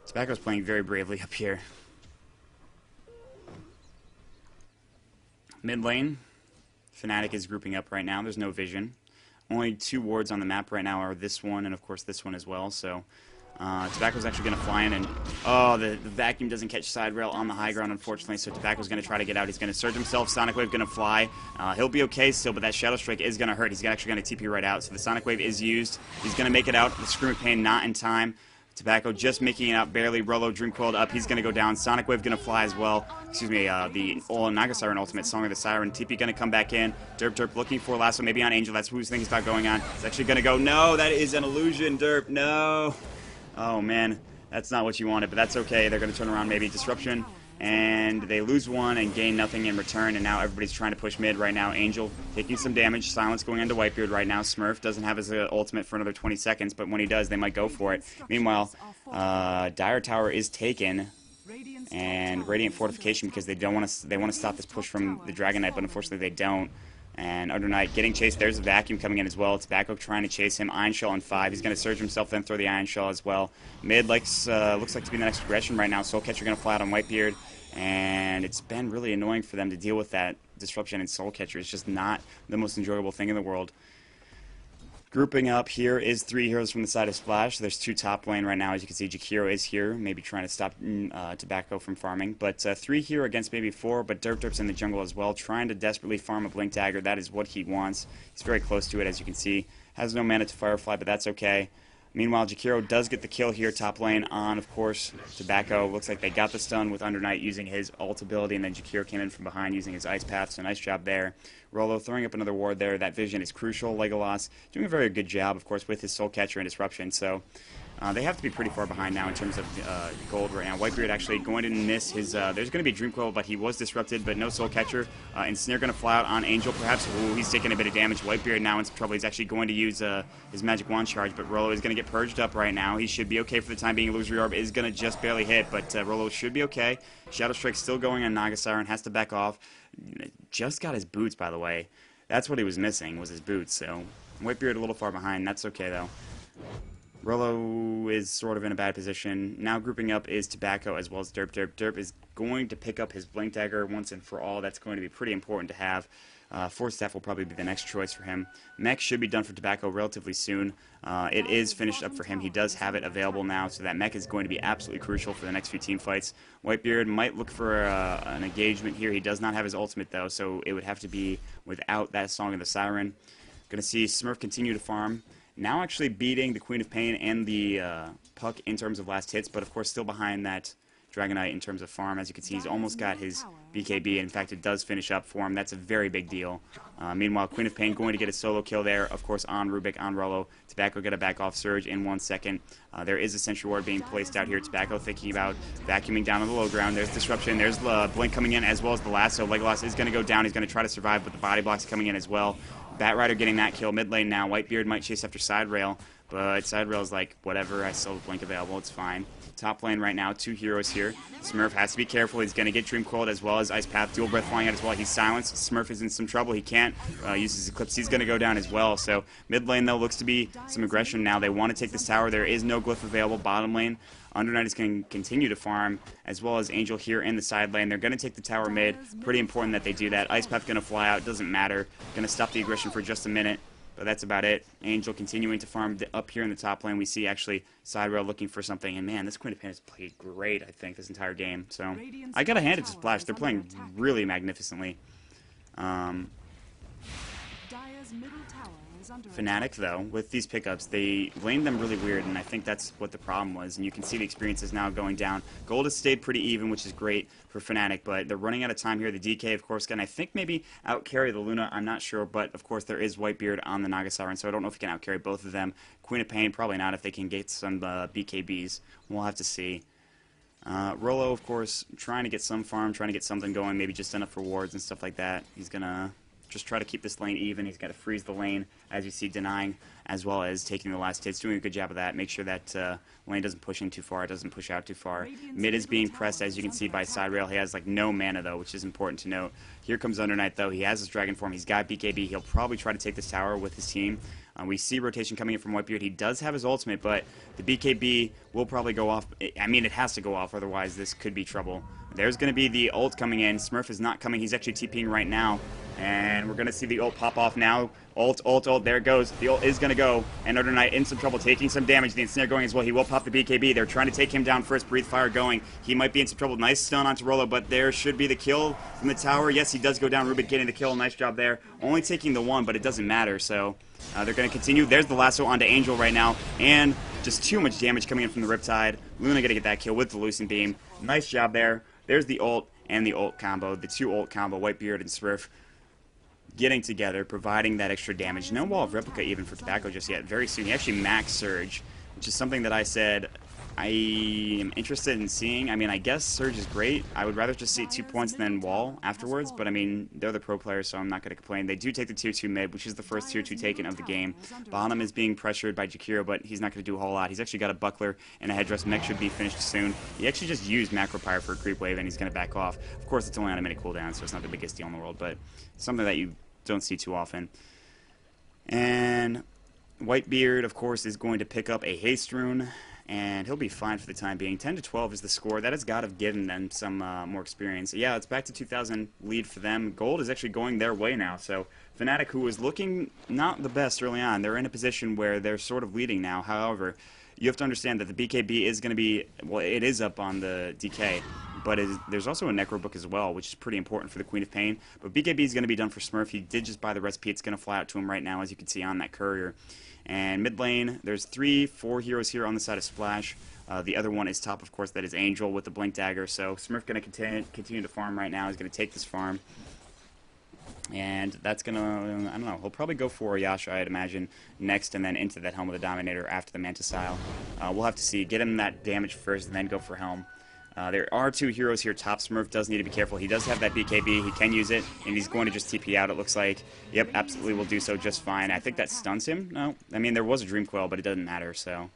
Tobacco's playing very bravely up here. Mid lane, Fnatic is grouping up right now. There's no vision. Only 2 wards on the map right now are this one and, of course, this one as well, so... Tobacco's actually going to fly in, and the vacuum doesn't catch Side Rail on the high ground, unfortunately, so Tobacco's going to try to get out. He's going to surge himself. Sonic Wave going to fly. He'll be okay still, but that Shadow Strike is going to hurt. He's actually going to TP right out, so the Sonic Wave is used. He's going to make it out. The Scream of Pain not in time. Tobacco just making it out barely. Rollo Dream Coiled up. He's going to go down. Sonic Wave going to fly as well. Excuse me, the Naga Siren Ultimate, Song of the Siren. TP going to come back in. Derp looking for Lasso, maybe on Angel. That's who's thinking about going on. It's actually going to go. No, that is an illusion, Derp. No. Oh, man. That's not what you wanted, but that's okay. They're going to turn around maybe Disruption, and they lose one and gain nothing in return, and now everybody's trying to push mid right now. Angel taking some damage. Silence going into Whitebeard right now. Smurf doesn't have his ultimate for another 20 seconds, but when he does, they might go for it. Meanwhile, Dire Tower is taken, and Radiant Fortification, because they want to stop this push from the Dragon Knight, but unfortunately they don't. And Under Knight getting chased. There's a vacuum coming in as well. Tobacco trying to chase him. Iron Shell on 5. He's going to surge himself, then throw the Iron Shell as well. Mid looks like to be the next aggression right now. Soul Catcher going to fly out on Whitebeard. And it's been really annoying for them to deal with that disruption in Soul Catcher. It's just not the most enjoyable thing in the world. Grouping up here is 3 heroes from the side of SplasH. There's 2 top lane right now. As you can see, Jakiro is here, maybe trying to stop Tobacco from farming. But 3 here against maybe 4, but Derp's in the jungle as well, trying to desperately farm a Blink Dagger. That is what he wants. He's very close to it, as you can see. Has no mana to Firefly, but that's okay. Meanwhile, Jakiro does get the kill here, top lane on, of course, Tobacco. Looks like they got the stun with Under Knight using his ult ability, and then Jakiro came in from behind using his Ice Path, so nice job there. Rollo throwing up another ward there. That vision is crucial. Legolas doing a very good job, of course, with his Soul Catcher and Disruption, so they have to be pretty far behind now in terms of gold right now. Whitebeard actually going to miss his... there's going to be Dream Coil, but he was disrupted, but no Soul Catcher. Ensnare going to fly out on Angel, perhaps. Ooh, he's taking a bit of damage. Whitebeard now in some trouble. He's actually going to use his Magic Wand charge, but Rollo is going to get purged up right now. He should be okay for the time being. Illusory Orb is going to just barely hit, but Rollo should be okay. Shadow Strike still going on Naga Siren, has to back off. Just got his boots, by the way. That's what he was missing, was his boots, so Whitebeard a little far behind. That's okay, though. Rollo is sort of in a bad position. Now grouping up is Tobacco as well as Derp. Derp is going to pick up his Blink Dagger once and for all. That's going to be pretty important to have. Force Staff will probably be the next choice for him. Mech should be done for Tobacco relatively soon. It is finished up for him. He does have it available now, so that Mech is going to be absolutely crucial for the next few team fights. Whitebeard might look for an engagement here. He does not have his ultimate, though, so it would have to be without that Song of the Siren. Going to see Smurf continue to farm. Now actually beating the Queen of Pain and the Puck in terms of last hits, but of course still behind that Dragonite in terms of farm. As you can see, he's almost got his BKB. In fact, it does finish up for him. That's a very big deal. Meanwhile, Queen of Pain going to get a solo kill there, of course, on Rubik, on Rollo. Tobacco got a back off Surge in 1 second. There is a Sentry Ward being placed out here. Tobacco thinking about vacuuming down on the low ground. There's Disruption. There's Blink coming in as well as the Lasso. Legolas is going to go down. He's going to try to survive, but the Body Block's coming in as well. Batrider getting that kill mid lane now. Whitebeard might chase after Side Rail, but Side Rail's like, whatever, I still have Blink available, it's fine. Top lane right now, 2 heroes here. Smurf has to be careful. He's going to get Dream Coiled as well as Ice Path. Dual Breath flying out as well. He's silenced. Smurf is in some trouble. He can't use his Eclipse. He's going to go down as well. So mid lane, though, looks to be some aggression now. They want to take this tower. There is no Glyph available. Bottom lane, Under Knight is going to continue to farm, as well as Angel here in the side lane. They're going to take the tower mid. Pretty important that they do that. Ice Path going to fly out. Doesn't matter. Going to stop the aggression for just a minute. But that's about it. Angel continuing to farm up here in the top lane. We see actually Side Rail looking for something. And man, this Queen of Pain has played great, I think, this entire game. So I got to hand it to SplasH. They're playing really magnificently. Fnatic, though, with these pickups, they laned them really weird, and I think that's what the problem was. And you can see the experience is now going down. Gold has stayed pretty even, which is great for Fnatic, but they're running out of time here. The DK, of course, can, I think, maybe out-carry the Luna. I'm not sure, but, of course, there is Whitebeard on the Naga Siren, so I don't know if he can out-carry both of them. Queen of Pain, probably not if they can get some BKBs. We'll have to see. Rollo, of course, trying to get some farm, trying to get something going, maybe just enough for wards and stuff like that. He's going to just try to keep this lane even. He's got to freeze the lane, as you see, denying, as well as taking the last hits, doing a good job of that. Make sure that lane doesn't push in too far, it doesn't push out too far. Mid is being pressed, as you can see, by Side Rail. He has, like, no mana, though, which is important to note. Here comes Under Knight, though. He has his Dragon form. He's got BKB. He'll probably try to take this tower with his team. We see rotation coming in from Whitebeard. He does have his ultimate, but the BKB will probably go off. I mean, it has to go off, otherwise this could be trouble. There's going to be the ult coming in. Smurf is not coming. He's actually TPing right now. And we're going to see the ult pop off now. Ult, ult, ult. There it goes. The ult is going to go. And Under Knight in some trouble, taking some damage. The Ensnare going as well. He will pop the BKB. They're trying to take him down first. Breathe Fire going. He might be in some trouble. Nice stun onto Rollo, but there should be the kill from the tower. Yes, he does go down. Rubik getting the kill. Nice job there. Only taking the one, but it doesn't matter. So they're going to continue. There's the lasso onto Angel right now. And just too much damage coming in from the Riptide. Luna going to get that kill with the Lucent Beam. Nice job there. There's the ult and the ult combo. The 2 ult combo. Whitebeard and Smurf getting together, providing that extra damage. No Wall of Replica even for Tobacco just yet. Very soon. He actually max Surge, which is something that I said I am interested in seeing. I mean, I guess Surge is great. I would rather just see 2 points than Wall afterwards, but I mean, they're the pro players, so I'm not going to complain. They do take the tier 2 mid, which is the first tier 2 taken of the game. Bottom is being pressured by Jakiro, but he's not going to do a whole lot. He's actually got a buckler and a headdress. Mech should be finished soon. He actually just used Macro Pyre for a creep wave, and he's going to back off. Of course, it's only on a minute cooldown, so it's not the biggest deal in the world, but something that you don't see too often. And Whitebeard, of course, is going to pick up a Haste Rune, and he'll be fine for the time being. 10 to 12 is the score. That has got to have given them some more experience. Yeah, it's back to 2,000 lead for them. Gold is actually going their way now. So Fnatic, who was looking not the best early on, they're in a position where they're sort of leading now. However, you have to understand that the BKB is going to be, well, it is up on the DK, but there's also a Necro book as well, which is pretty important for the Queen of Pain. But BKB is going to be done for Smurf. He did just buy the recipe. It's going to fly out to him right now, as you can see on that courier. And mid lane, there's 4 heroes here on the side of SplasH. The other one is top, of course, that is Angel with the Blink Dagger. So Smurf going to continue to farm right now. He's going to take this farm. And that's going to, I don't know, he'll probably go for Yasha, I'd imagine, next, and then into that Helm of the Dominator after the Manta Style. We'll have to see. Get him that damage first, and then go for Helm. There are 2 heroes here. Top Smurf does need to be careful. He does have that BKB. He can use it, and he's going to just TP out, it looks like. Yep, absolutely will do so just fine. I think that stuns him. No, I mean, there was a Dream Coil, but it doesn't matter, so.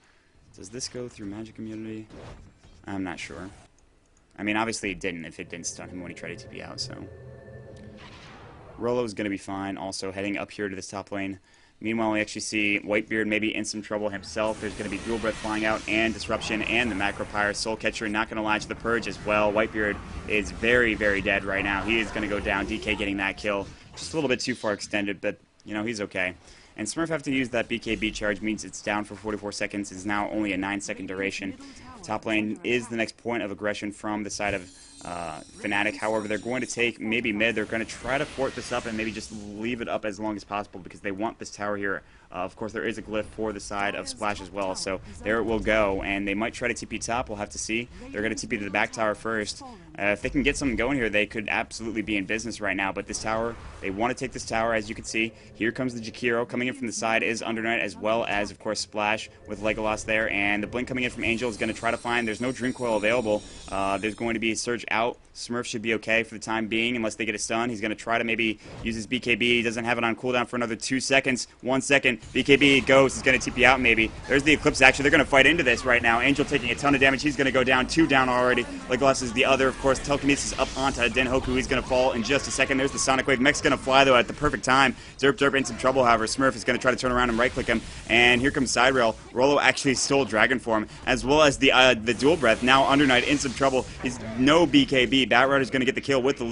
Does this go through Magic Immunity? I'm not sure. I mean, obviously it didn't if it didn't stun him when he tried to TP out, so. Rolo's going to be fine, also heading up here to this top lane. Meanwhile, we actually see Whitebeard maybe in some trouble himself. There's going to be Dual Breath flying out, and Disruption, and the Macro Pyre. Soul Catcher not going to latch the Purge as well. Whitebeard is very, very dead right now. He is going to go down. DK getting that kill. Just a little bit too far extended, but, you know, he's okay. And Smurf have to use that BKB charge, means it's down for 44 seconds. It's now only a 9-second duration. Top lane is the next point of aggression from the side of Fnatic. However, they're going to take maybe mid. They're going to try to fort this up and maybe just leave it up as long as possible because they want this tower here. Of course, there is a glyph for the side of SplasH as well, so there it will go. And they might try to TP top. We'll have to see. They're going to TP to the back tower first. If they can get something going here, they could absolutely be in business right now. But this tower, they want to take this tower, as you can see. Here comes the Jakiro. Coming in from the side is Undernight, as well as, of course, SplasH with Legolas there. And the Blink coming in from Angel is going to try to find. There's no Dream Coil available. There's going to be a Surge out. Smurf should be okay for the time being, unless they get a stun. He's going to try to maybe use his BKB. He doesn't have it on cooldown for another 2 seconds. 1 second. BKB goes. He's going to TP out maybe. There's the Eclipse action. They're going to fight into this right now. Angel taking a ton of damage. He's going to go down. 2 down already. Legolas is the other, of course. Telekinesis up onto Denhoku. He's going to fall in just a second. There's the Sonic Wave. Mech's going to fly, though, at the perfect time. Derp in some trouble, however. Smurf is going to try to turn around and right-click him. And here comes Side Rail. Rolo actually stole Dragon Form, as well as the Dual Breath. Now Undernight in some trouble. He's no BKB. Batrider's going to get the kill with the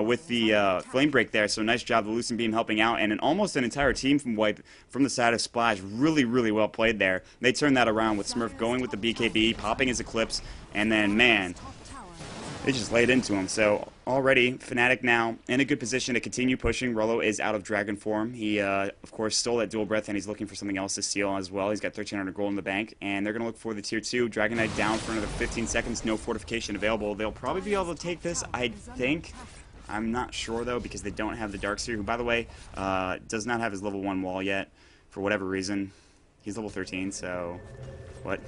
with the Flame Break there. So nice job, the Lucent Beam helping out, and almost an entire team from Wipe from the side of SplasH. Really, really well played there. They turned that around with Smurf going with the BKB, popping his Eclipse, and then, man, they just laid into him. So already, Fnatic now in a good position to continue pushing. Rolo is out of Dragon Form. He, of course, stole that Dual Breath, and he's looking for something else to steal as well. He's got 1,300 gold in the bank, and they're going to look for the Tier 2. Dragon Knight down for another 15 seconds. No fortification available. They'll probably be able to take this, I think. I'm not sure, though, because they don't have the Darkseer, who, by the way, does not have his level 1 wall yet for whatever reason. He's level 13, so what?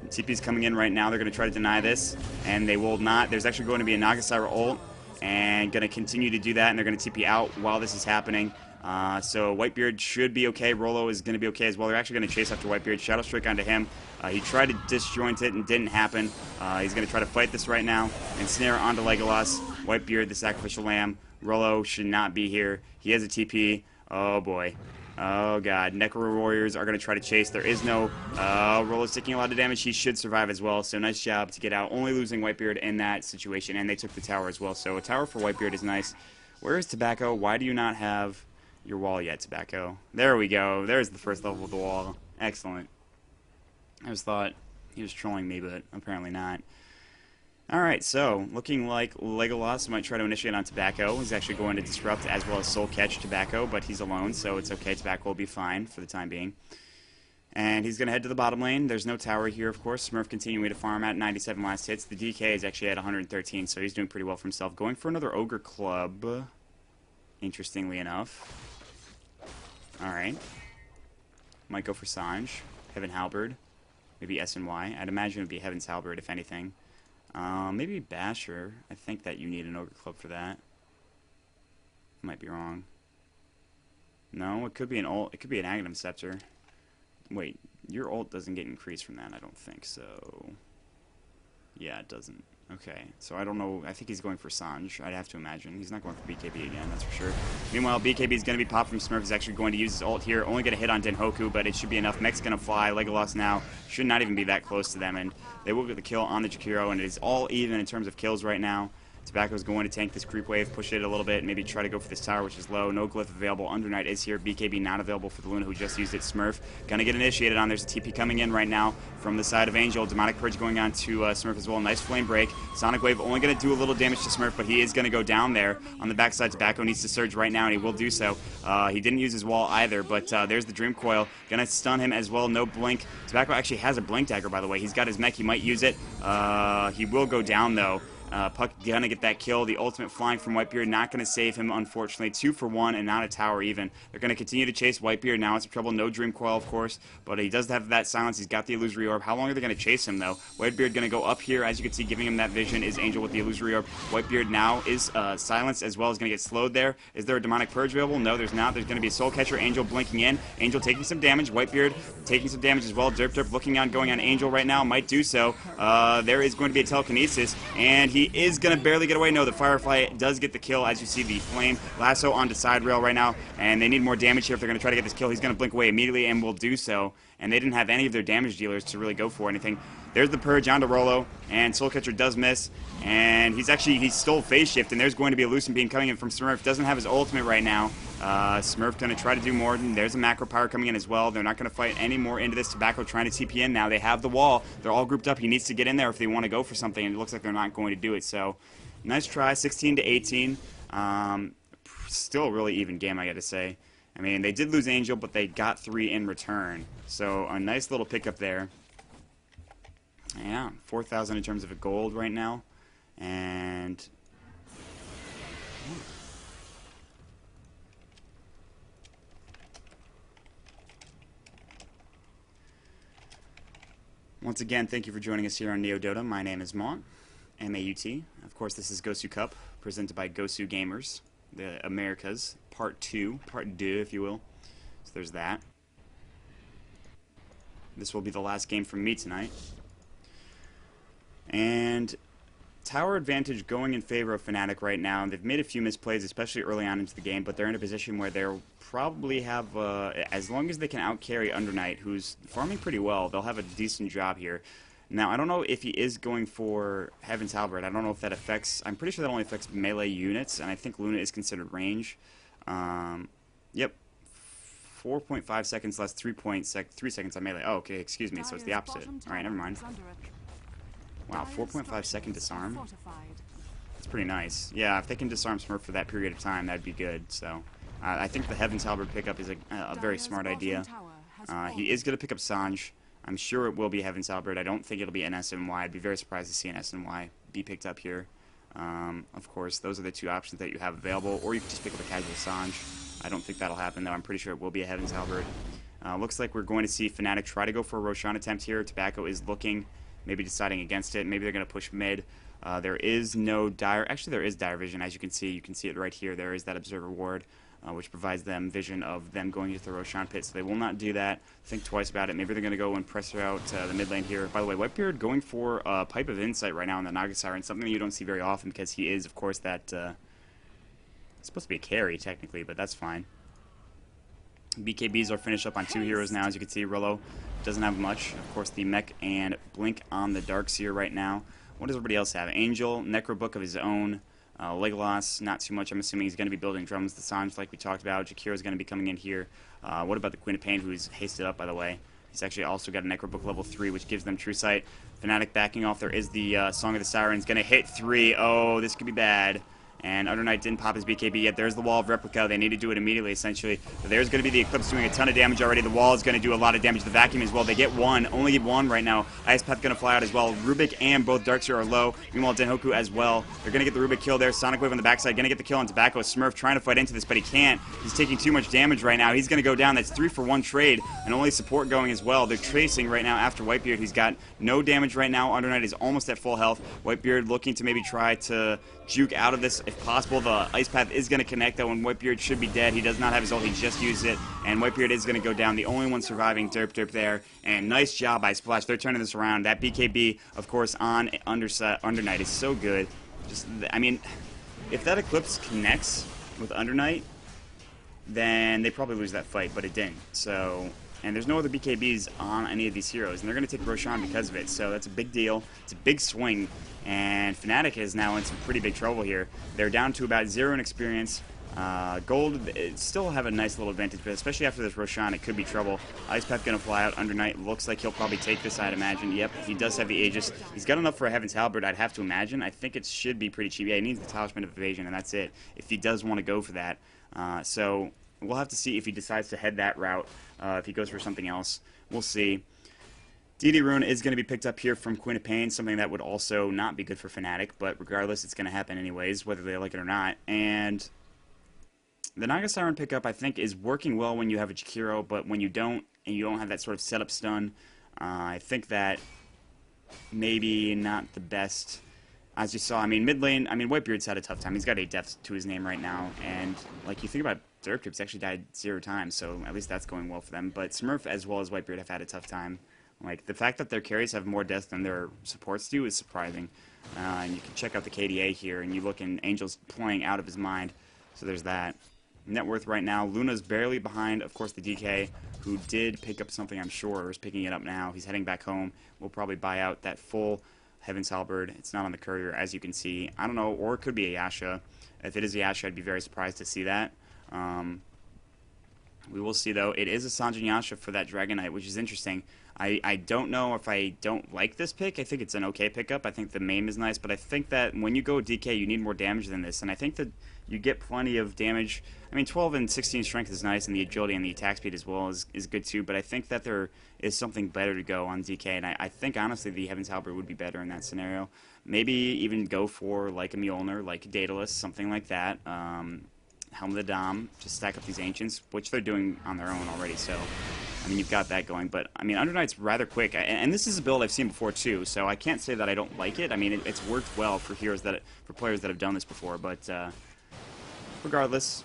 TP's coming in right now. They're going to try to deny this, and they will not. There's actually going to be a Nagasira ult, and going to continue to do that, and they're going to TP out while this is happening. So Whitebeard should be okay. Rolo is going to be okay as well. They're actually going to chase after Whitebeard. Shadow Strike onto him. He tried to disjoint it and didn't happen. He's going to try to fight this right now. And snare onto Legolas. Whitebeard, the Sacrificial Lamb. Rolo should not be here. He has a TP. Oh boy. Oh god. Necro Warriors are going to try to chase. There is no... Rolo's taking a lot of damage. He should survive as well. So nice job to get out. Only losing Whitebeard in that situation. And they took the tower as well. So a tower for Whitebeard is nice. Where is Tobacco? Why do you not have your wall yet, Tobacco? There we go. There's the first level of the wall. Excellent. I just thought he was trolling me, but apparently not. Alright, so looking like Legolas might try to initiate on Tobacco. He's actually going to disrupt as well as Soul Catch Tobacco, but he's alone, so it's okay. Tobacco will be fine for the time being. And he's going to head to the bottom lane. There's no tower here, of course. Smurf continuing to farm at 97 last hits. The DK is actually at 113, so he's doing pretty well for himself. Going for another Ogre Club, interestingly enough. Alright. Might go for Sange. Heaven Halberd. Maybe SNY. I'd imagine it would be Heaven's Halberd, if anything. Maybe Basher. I think that you need an Ogre Club for that. Might be wrong. No, it could be an ult. It could be an Aghanim Scepter. Wait, your ult doesn't get increased from that, I don't think so. Yeah, it doesn't. Okay, so I don't know. I think he's going for Sanj. I'd have to imagine. He's not going for BKB again, that's for sure. Meanwhile, BKB is going to be popped from Smurf. He's actually going to use his ult here. Only going to hit on Denhoku, but it should be enough. Mech's going to fly. Legolas now should not even be that close to them, and they will get the kill on the Jakiro, and it is all even in terms of kills right now. Tobacco's going to tank this creep wave, push it a little bit, maybe try to go for this tower, which is low. No glyph available. Under Knight is here. BKB not available for the Luna, who just used it. Smurf gonna get initiated on. There's a TP coming in right now from the side of Angel. Demonic Purge going on to Smurf as well. Nice flame break. Sonic Wave only gonna do a little damage to Smurf, but he is gonna go down there. On the backside, Tobacco needs to surge right now, and he will do so. He didn't use his wall either, but there's the Dream Coil. Gonna stun him as well. No blink. Tobacco actually has a blink dagger, by the way. He's got his mech. He might use it. He will go down, though. Puck gonna get that kill. The ultimate flying from Whitebeard not gonna save him, unfortunately. 2 for 1 and not a tower even. They're gonna continue to chase Whitebeard. Now it's in trouble. No Dream Coil, of course, but he does have that silence. He's got the Illusory Orb. How long are they gonna chase him, though? Whitebeard gonna go up here. As you can see, giving him that vision is Angel with the Illusory Orb. Whitebeard now is silenced as well. Is gonna get slowed there. Is there a Demonic Purge available? No, there's not. There's gonna be a Soul Catcher. Angel blinking in. Angel taking some damage. Whitebeard taking some damage as well. Derp Derp looking on, going on Angel right now. Might do so. There is going to be a Telekinesis, and he is gonna barely get away. No, the Firefly does get the kill. As you see, the Flame Lasso onto side rail right now, and they need more damage here if they're going to try to get this kill. He's going to blink away immediately and will do so, and they didn't have any of their damage dealers to really go for anything. There's the Purge onto Rolo, and Soul Catcher does miss, and he stole Phase Shift, and there's going to be a Lucent Beam coming in from Smurf. Doesn't have his ultimate right now. Smurf going to try to do more. There's a Macro Power coming in as well. They're not going to fight any more into this. Tobacco trying to TP in now. They have the wall. They're all grouped up. He needs to get in there if they want to go for something, and it looks like they're not going to do it, so nice try, 16 to 18. Still a really even game, I got to say. I mean, they did lose Angel, but they got 3 in return. So a nice little pickup there. Yeah, 4,000 in terms of a gold right now. And once again, thank you for joining us here on Neo Dota. My name is Maut. M-A-U-T. Of course, this is GosuCup, presented by Gosu Gamers, the Americas, Part 2, Part 2, if you will. So there's that. This will be the last game from me tonight. And tower advantage going in favor of Fnatic right now. They've made a few misplays, especially early on into the game, but they're in a position where they'll probably have, as long as they can outcarry Under Knight, who's farming pretty well, they'll have a decent job here. Now, I don't know if he is going for Heaven's Halberd. I don't know if that affects... I'm pretty sure that only affects melee units, and I think Luna is considered range. Yep. 4.5 seconds less 3 seconds on melee. Oh, okay, excuse me, so it's the opposite. Alright, never mind. Wow, 4.5 second disarm? That's pretty nice. Yeah, if they can disarm Smurf for that period of time, that'd be good, so... I think the Heaven's Halberd pickup is a very smart idea. He is going to pick up Sanj. I'm sure it will be Heaven's Halberd. I don't think it'll be an SNY. I'd be very surprised to see an SNY be picked up here. Of course, those are the 2 options that you have available, or you can just pick up a casual Sanj. I don't think that'll happen, though. I'm pretty sure it will be a Heaven's Halberd. Looks like we're going to see Fnatic try to go for a Roshan attempt here. Tobacco is looking, maybe deciding against it. Maybe they're going to push mid. There is no dire... Actually, there is dire vision, as you can see. You can see it right here. There is that Observer Ward, which provides them vision of them going into the Roshan pit, so they will not do that. Think twice about it. Maybe they're going to go and pressure out the mid lane here. By the way, Whitebeard going for a Pipe of Insight right now on the Naga Siren, something you don't see very often because he is, of course, that... it's supposed to be a carry, technically, but that's fine. BKBs are finished up on 2 heroes now. As you can see, Rolo doesn't have much. Of course, the Mech and Blink on the Darkseer right now. What does everybody else have? Angel, Necro Book of his own. Legolas, not too much. I'm assuming he's going to be building drums. The Sanj, like we talked about. Jakiro's going to be coming in here. What about the Queen of Pain, who's hasted up, by the way? He's actually also got a Necro Book level 3, which gives them True Sight. Fnatic backing off. There is the Song of the Sirens. Going to hit 3. Oh, this could be bad. And Under Knight didn't pop his BKB yet. There's the Wall of Replica. They need to do it immediately, essentially. But there's going to be the Eclipse doing a ton of damage already. The Wall is going to do a lot of damage. The Vacuum as well. They get 1. Only get 1 right now. Ice Path going to fly out as well. Rubik and both Darkseer are low. Meanwhile, Denhoku as well. They're going to get the Rubik kill there. Sonic Wave on the backside. Going to get the kill on Tobacco. Smurf trying to fight into this, but he can't. He's taking too much damage right now. He's going to go down. That's 3 for 1 trade. And only support going as well. They're tracing right now after Whitebeard. He's got no damage right now. Under Knight is almost at full health. Whitebeard looking to maybe try to juke out of this if possible. The Ice Path is going to connect, though, and Whitebeard should be dead. He does not have his ult. He just used it, and Whitebeard is going to go down. The only one surviving, Derp there, and nice job by SplasH. They're turning this around. That BKB, of course, on Undernight is so good. I mean, if that Eclipse connects with Undernight, then they probably lose that fight, but it didn't. So, and there's no other BKBs on any of these heroes, and they're going to take Roshan because of it. So that's a big deal. It's a big swing, and Fnatic is now in some pretty big trouble here. They're down to about 0 in experience. Gold still have a nice little advantage, but especially after this Roshan, it could be trouble. Ice Path going to fly out. Undernight looks like he'll probably take this, I'd imagine. Yep, he does have the Aegis. He's got enough for a Heaven's Halberd, I'd have to imagine. I think it should be pretty cheap. Yeah, he needs the Talisman of Evasion, and that's it, if he does want to go for that. So we'll have to see if he decides to head that route, if he goes for something else. We'll see. DD Rune is going to be picked up here from Queen of Pain, something that would also not be good for Fnatic, but regardless, it's going to happen anyways, whether they like it or not. And the Naga Siren pickup, I think, is working well when you have a Jakiro, but when you don't, and you don't have that sort of setup stun, I think that maybe not the best. As you saw, I mean, mid lane, I mean, Whitebeard's had a tough time. He's got 8 deaths to his name right now, and, like, you think about Derp, he's actually died 0 times, so at least that's going well for them. But Smurf, as well as Whitebeard, have had a tough time. Like, the fact that their carries have more deaths than their supports do is surprising. And you can check out the KDA here, and you look, and Angel's playing out of his mind, so there's that. Net worth right now, Luna's barely behind, of course, the DK, who did pick up something, I'm sure, or is picking it up now. He's heading back home. We'll probably buy out that full Heaven's Halberd. It's not on the courier, as you can see. I don't know, or it could be a Yasha. If it is a Yasha, I'd be very surprised to see that. We will see, though. It is a Sanjin Yasha for that Dragon Knight, which is interesting. I don't know if I don't like this pick. I think it's an okay pickup. I think the MAME is nice, but I think that when you go DK, you need more damage than this, and I think that you get plenty of damage. I mean, 12 and 16 strength is nice, and the agility and the attack speed as well is good too, but I think that there is something better to go on DK, and I think, honestly, the Heaven's Halberd would be better in that scenario. Maybe even go for, like, a Mjolnir, like Daedalus, something like that. Helm of the Dom, just stack up these Ancients, which they're doing on their own already, so, I mean, you've got that going. But, I mean, Undernight's rather quick, and this is a build I've seen before, too, so I can't say that I don't like it. I mean, it's worked well for heroes for players that have done this before, but, regardless,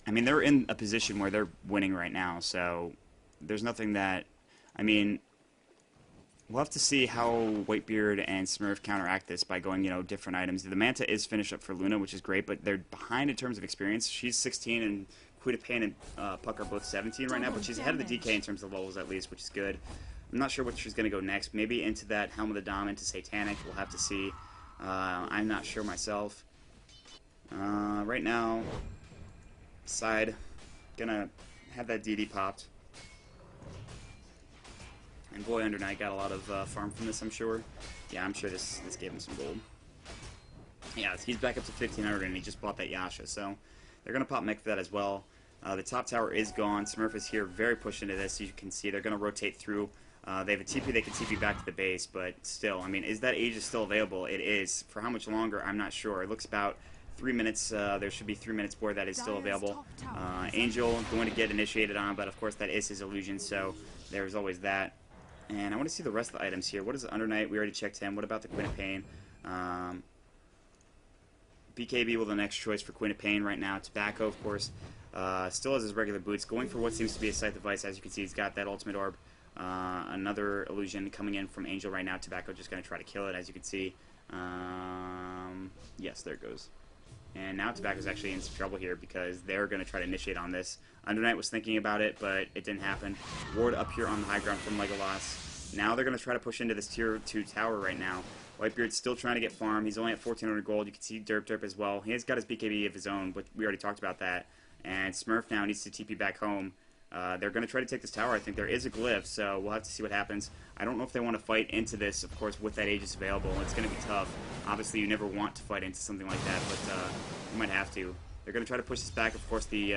I mean, they're in a position where they're winning right now, so there's nothing that, I mean, we'll have to see how Whitebeard and Smurf counteract this by going, different items. The Manta is finished up for Luna, which is great, but they're behind in terms of experience. She's 16, and Queen of Pain and Puck are both 17 right now, but she's ahead of the DK in terms of levels at least, which is good. I'm not sure what she's going to go next. Maybe into that Helm of the Dom, into Satanic. We'll have to see. I'm not sure myself. Right now, side, gonna have that DD popped. And boy, Undernight got a lot of farm from this, I'm sure. Yeah, I'm sure this gave him some gold. Yeah, he's back up to 1,500, and he just bought that Yasha, so they're going to pop mech for that as well. The top tower is gone. Smurf is here, very pushed into this. You can see they're going to rotate through. They have a TP, they can TP back to the base, but still, I mean, is that Aegis still available? It is. For how much longer, I'm not sure. It looks about 3 minutes. There should be 3 minutes where that is still available. Angel going to get initiated on, but of course that is his illusion, so there's always that. And I want to see the rest of the items here. What is Undernight? We already checked him. What about the Queen of Pain? BKB will the next choice for Queen of Pain right now. Tobacco, of course, still has his regular boots. Going for what seems to be a Scythe device. As you can see, he's got that ultimate orb. Another illusion coming in from Angel right now. Tobacco just going to try to kill it, as you can see. Yes, there it goes. And now Tobacco's actually in some trouble here because they're going to try to initiate on this. Undernight was thinking about it, but it didn't happen. Ward up here on the high ground from Legolas. Now they're going to try to push into this tier 2 tower right now. Whitebeard's still trying to get farm. He's only at 1,400 gold. You can see Derp as well. He has got his BKB of his own, but we already talked about that. And Smurf now needs to TP back home. They're going to try to take this tower. I think there is a glyph, so we'll have to see what happens. I don't know if they want to fight into this, of course, with that Aegis available. It's going to be tough. Obviously, you never want to fight into something like that, but you might have to. They're going to try to push this back. Of course, the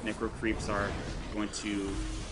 Necro Creeps are going to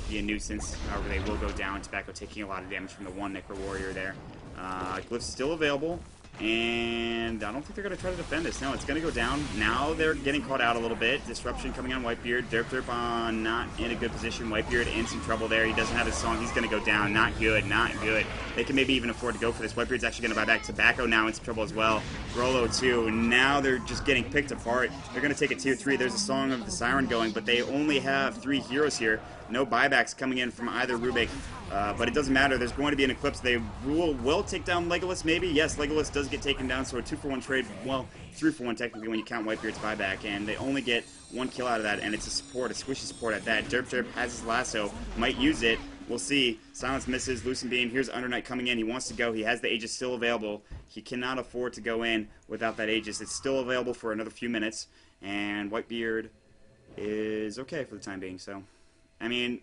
be a nuisance. However, they will go down. Tobacco taking a lot of damage from the one Necro Warrior there. Glyph's still available. And I don't think they're going to try to defend this. No, it's going to go down. Now they're getting caught out a little bit. Disruption coming on Whitebeard. Derp on not in a good position. Whitebeard in some trouble there. He doesn't have his song. He's going to go down. Not good. Not good. They can maybe even afford to go for this. Whitebeard's actually going to buy back. Tobacco now in some trouble as well. Rolo too. Now they're just getting picked apart. They're going to take a tier 3. There's a Song of the Siren going, but they only have 3 heroes here. No buybacks coming in from either Rubik. But it doesn't matter. There's going to be an Eclipse. They will take down Legolas, maybe. Yes, Legolas does get taken down, so a 2-for-1 trade. Well, 3-for-1 technically when you count Whitebeard's buyback. And they only get 1 kill out of that, and it's a support, a squishy support at that. Derp has his lasso. Might use it. We'll see. Silence misses. Lucent Beam. Here's Undernight coming in. He wants to go. He has the Aegis still available. He cannot afford to go in without that Aegis. It's still available for another few minutes. And Whitebeard is okay for the time being, so... I mean,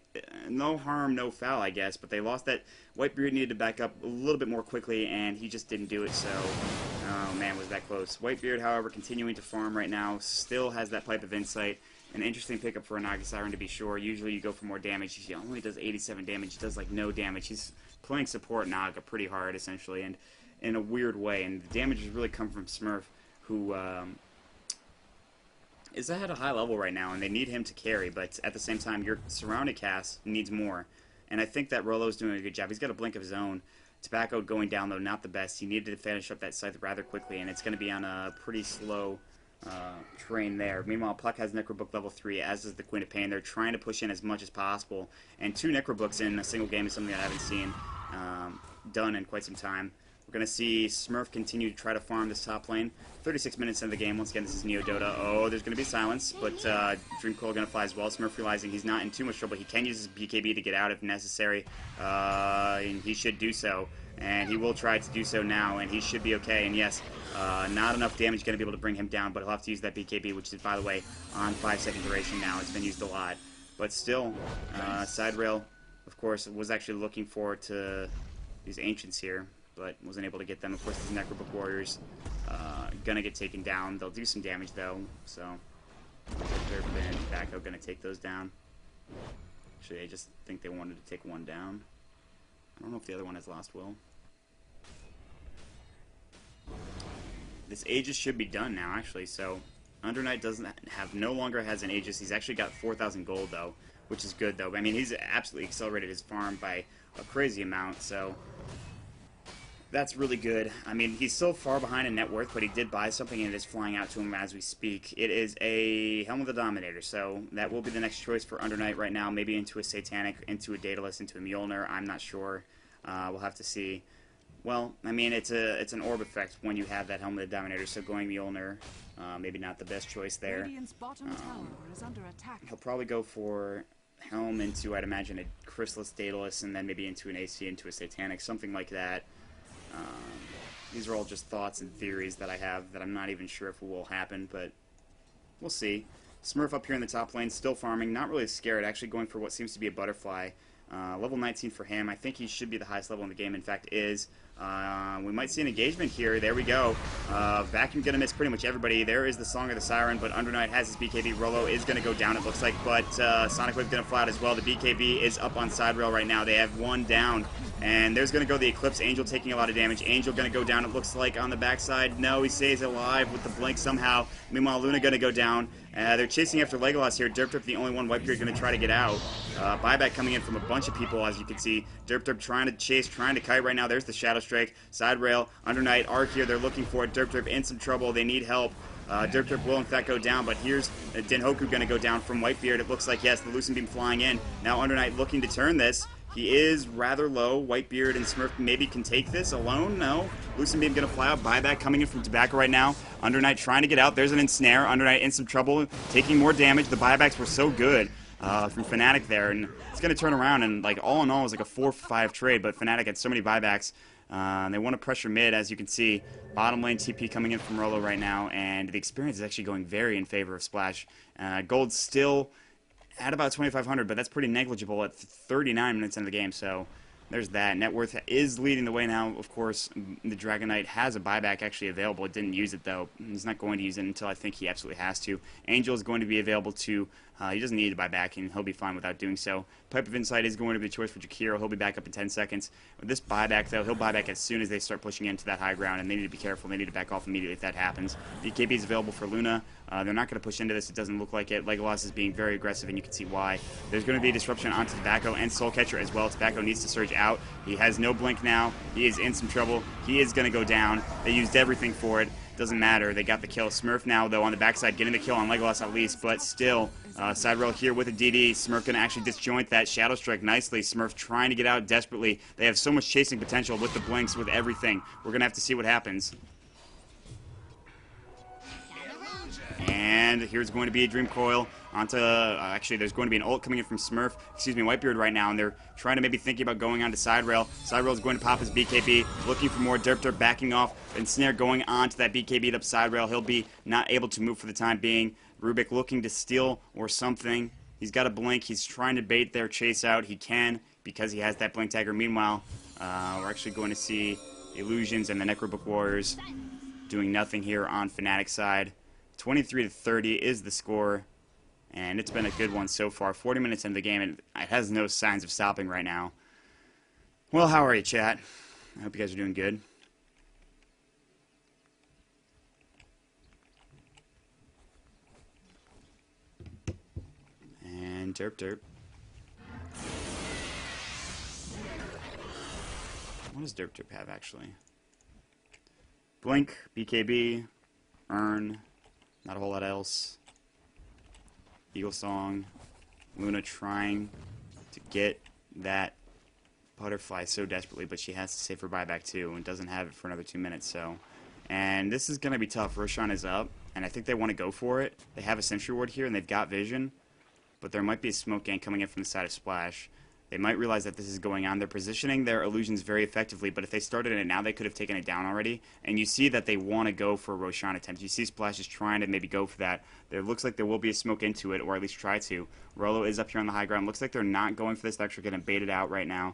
no harm, no foul, I guess, but they lost that. Whitebeard needed to back up a little bit more quickly, and he just didn't do it, so, oh man, was that close. Whitebeard, however, continuing to farm right now, still has that Pipe of Insight. An interesting pickup for a Naga Siren, to be sure. Usually you go for more damage. He only does 87 damage. He does, like, no damage. He's playing support Naga pretty hard, essentially, and in a weird way, and the damage has really come from Smurf, who, is at a high level right now, and they need him to carry, but at the same time, your surrounding cast needs more. And I think that Rolo's doing a good job. He's got a blink of his own. Tobacco going down, though, not the best. He needed to finish up that scythe rather quickly, and it's going to be on a pretty slow train there. Meanwhile, Pluck has Necrobook level 3, as does the Queen of Pain. They're trying to push in as much as possible, and 2 Necrobooks in a single game is something that I haven't seen done in quite some time. We're going to see Smurf continue to try to farm this top lane. 36 minutes into the game. Once again, this is Neo Dota. Oh, there's going to be silence, but Dreamcoil going to fly as well. Smurf realizing he's not in too much trouble. He can use his BKB to get out if necessary, and he should do so. And he will try to do so now, and he should be okay. And yes, not enough damage going to be able to bring him down, but he'll have to use that BKB, which is, by the way, on 5-second duration now. It's been used a lot. But still, Side Rail, of course, was actually looking forward to these Ancients here, but wasn't able to get them. Of course, these Necrobook Warriors gonna get taken down. They'll do some damage, though, so Derp and Tobacco gonna take those down. Actually, I just think they wanted to take one down. I don't know if the other one has Lost Will. This Aegis should be done now, actually, so Undernight no longer has an Aegis. He's actually got 4,000 gold, though, which is good, though. I mean, he's absolutely accelerated his farm by a crazy amount, so that's really good. I mean, he's so far behind in net worth, but he did buy something and it is flying out to him as we speak. It is a Helm of the Dominator, so that will be the next choice for Undernight right now. Maybe into a Satanic, into a Daedalus, into a Mjolnir. I'm not sure. We'll have to see. Well, I mean, it's an orb effect when you have that Helm of the Dominator, so going Mjolnir, maybe not the best choice there. He'll probably go for Helm into, I'd imagine, a Chrysalis Daedalus, and then maybe into an AC, into a Satanic, something like that. These are all just thoughts and theories that I have that I'm not even sure if will happen, but we'll see. Smurf up here in the top lane, still farming, not really scared, actually going for what seems to be a butterfly. Level 19 for him. I think he should be the highest level in the game, in fact is. We might see an engagement here. There we go. Vacuum going to miss pretty much everybody. There is the Song of the Siren, but Undernight has his BKB. Rolo is going to go down, it looks like, but Sonic Wave going to fly out as well. The BKB is up on side rail right now. They have one down, and there's going to go the Eclipse. Angel taking a lot of damage. Angel going to go down, it looks like, on the backside. No, he stays alive with the blink somehow. Meanwhile, Luna going to go down. They're chasing after Legolas here. Derp the only one. Whitebeard going to try to get out. Buyback coming in from a bunch of people, as you can see. Derp trying to chase, trying to kite right now. There's the Shadow Strike. Side rail. Undernight Arc here. They're looking for it. Derp in some trouble. They need help. Derp will in fact go down, but here's Denhoku going to go down from Whitebeard. It looks like, yes, the Lucent Beam flying in. Now Undernight looking to turn this. He is rather low. Whitebeard and Smurf maybe can take this alone. No. Lucent Beam going to fly out. Buyback coming in from Tobacco right now. Undernight trying to get out. There's an ensnare. Undernight in some trouble, taking more damage. The buybacks were so good from Fnatic there, and it's going to turn around, and like all in all, it was like a 4-5 trade, but Fnatic had so many buybacks. They want to pressure mid, as you can see. Bottom lane TP coming in from Rolo right now, and the experience is actually going very in favor of SplasH. Gold's still at about 2,500, but that's pretty negligible at 39 minutes into the game, so there's that. Net worth is leading the way now. Of course, the Dragon Knight has a buyback actually available. It didn't use it, though. He's not going to use it until I think he absolutely has to. Angel is going to be available to He doesn't need to buy back, and he'll be fine without doing so. Pipe of Insight is going to be the choice for Jakiro. He'll be back up in 10 seconds. With this buyback, though, he'll buy back as soon as they start pushing into that high ground, and they need to be careful. They need to back off immediately if that happens. BKB is available for Luna. They're not going to push into this. It doesn't look like it. Legolas is being very aggressive, and you can see why. There's going to be a disruption onto Tobacco and Soul Catcher as well. Tobacco needs to surge out. He has no blink now. He is in some trouble. He is going to go down. They used everything for it. Doesn't matter. They got the kill. Smurf now, though, on the backside, getting the kill on Legolas at least, but still, side rail here with a DD. Smurf going to actually disjoint that Shadow Strike nicely. Smurf trying to get out desperately. They have so much chasing potential with the blinks, with everything. We're going to have to see what happens. And here's going to be a Dream Coil onto, actually there's going to be an ult coming in from Whitebeard right now, and they're trying to maybe thinking about going on to Side Rail. Side Rail is going to pop his BKB, looking for more. Derp backing off, and Snare going on to that BKB up Side Rail. He'll be not able to move for the time being. Rubik looking to steal or something. He's got a blink. He's trying to bait their chase out. He can, because he has that blink tagger. Meanwhile, we're actually going to see Illusions and the Necrobook Warriors doing nothing here on Fnatic's side. 23-30 is the score, and it's been a good one so far. 40 minutes into the game, and it has no signs of stopping right now. Well, how are you, chat? I hope you guys are doing good. And derp. What does derp have, actually? Blink, BKB, Earn. Not a whole lot else. Eagle Song. Luna trying to get that butterfly so desperately, but she has to save her buyback too, and doesn't have it for another 2 minutes. So, and this is going to be tough. Roshan is up, and I think they want to go for it. They have a Sentry Ward here, and they've got vision, but there might be a smoke gang coming in from the side of SplasH. They might realize that this is going on. They're positioning their illusions very effectively, but if they started it now, they could have taken it down already. And you see that they want to go for a Roshan attempt. You see SplasH is trying to maybe go for that. There looks like there will be a smoke into it, or at least try to. Rolo is up here on the high ground. Looks like they're not going for this. They're actually going to bait it out right now.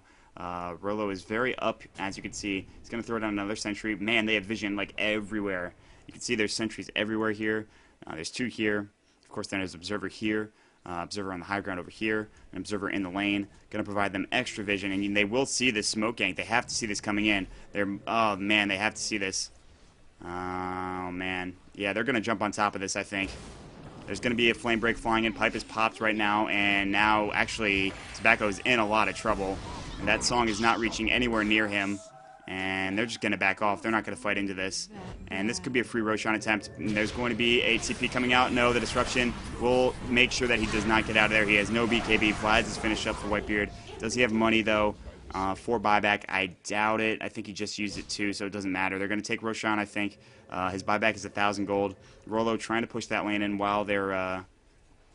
Rolo is very up, as you can see. He's going to throw down another sentry. Man, they have vision like everywhere. You can see there's sentries everywhere here. There's two here. Of course, then there's Observer here. Observer on the high ground over here, an Observer in the lane, going to provide them extra vision, and they will see this smoke gank. They have to see this coming in. Oh man, they have to see this. Oh man, yeah, they're going to jump on top of this, I think. There's going to be a flame break flying in. Pipe is popped right now, and now actually Tobacco is in a lot of trouble, and that song is not reaching anywhere near him. And they're just going to back off. They're not going to fight into this. And this could be a free Roshan attempt. And there's going to be a TP coming out. No, the disruption will make sure that he does not get out of there. He has no BKB. Vlads is finished up for Whitebeard. Does he have money, though, for buyback? I doubt it. I think he just used it, too, so it doesn't matter. They're going to take Roshan, I think. His buyback is 1,000 gold. Rolo trying to push that lane in while they're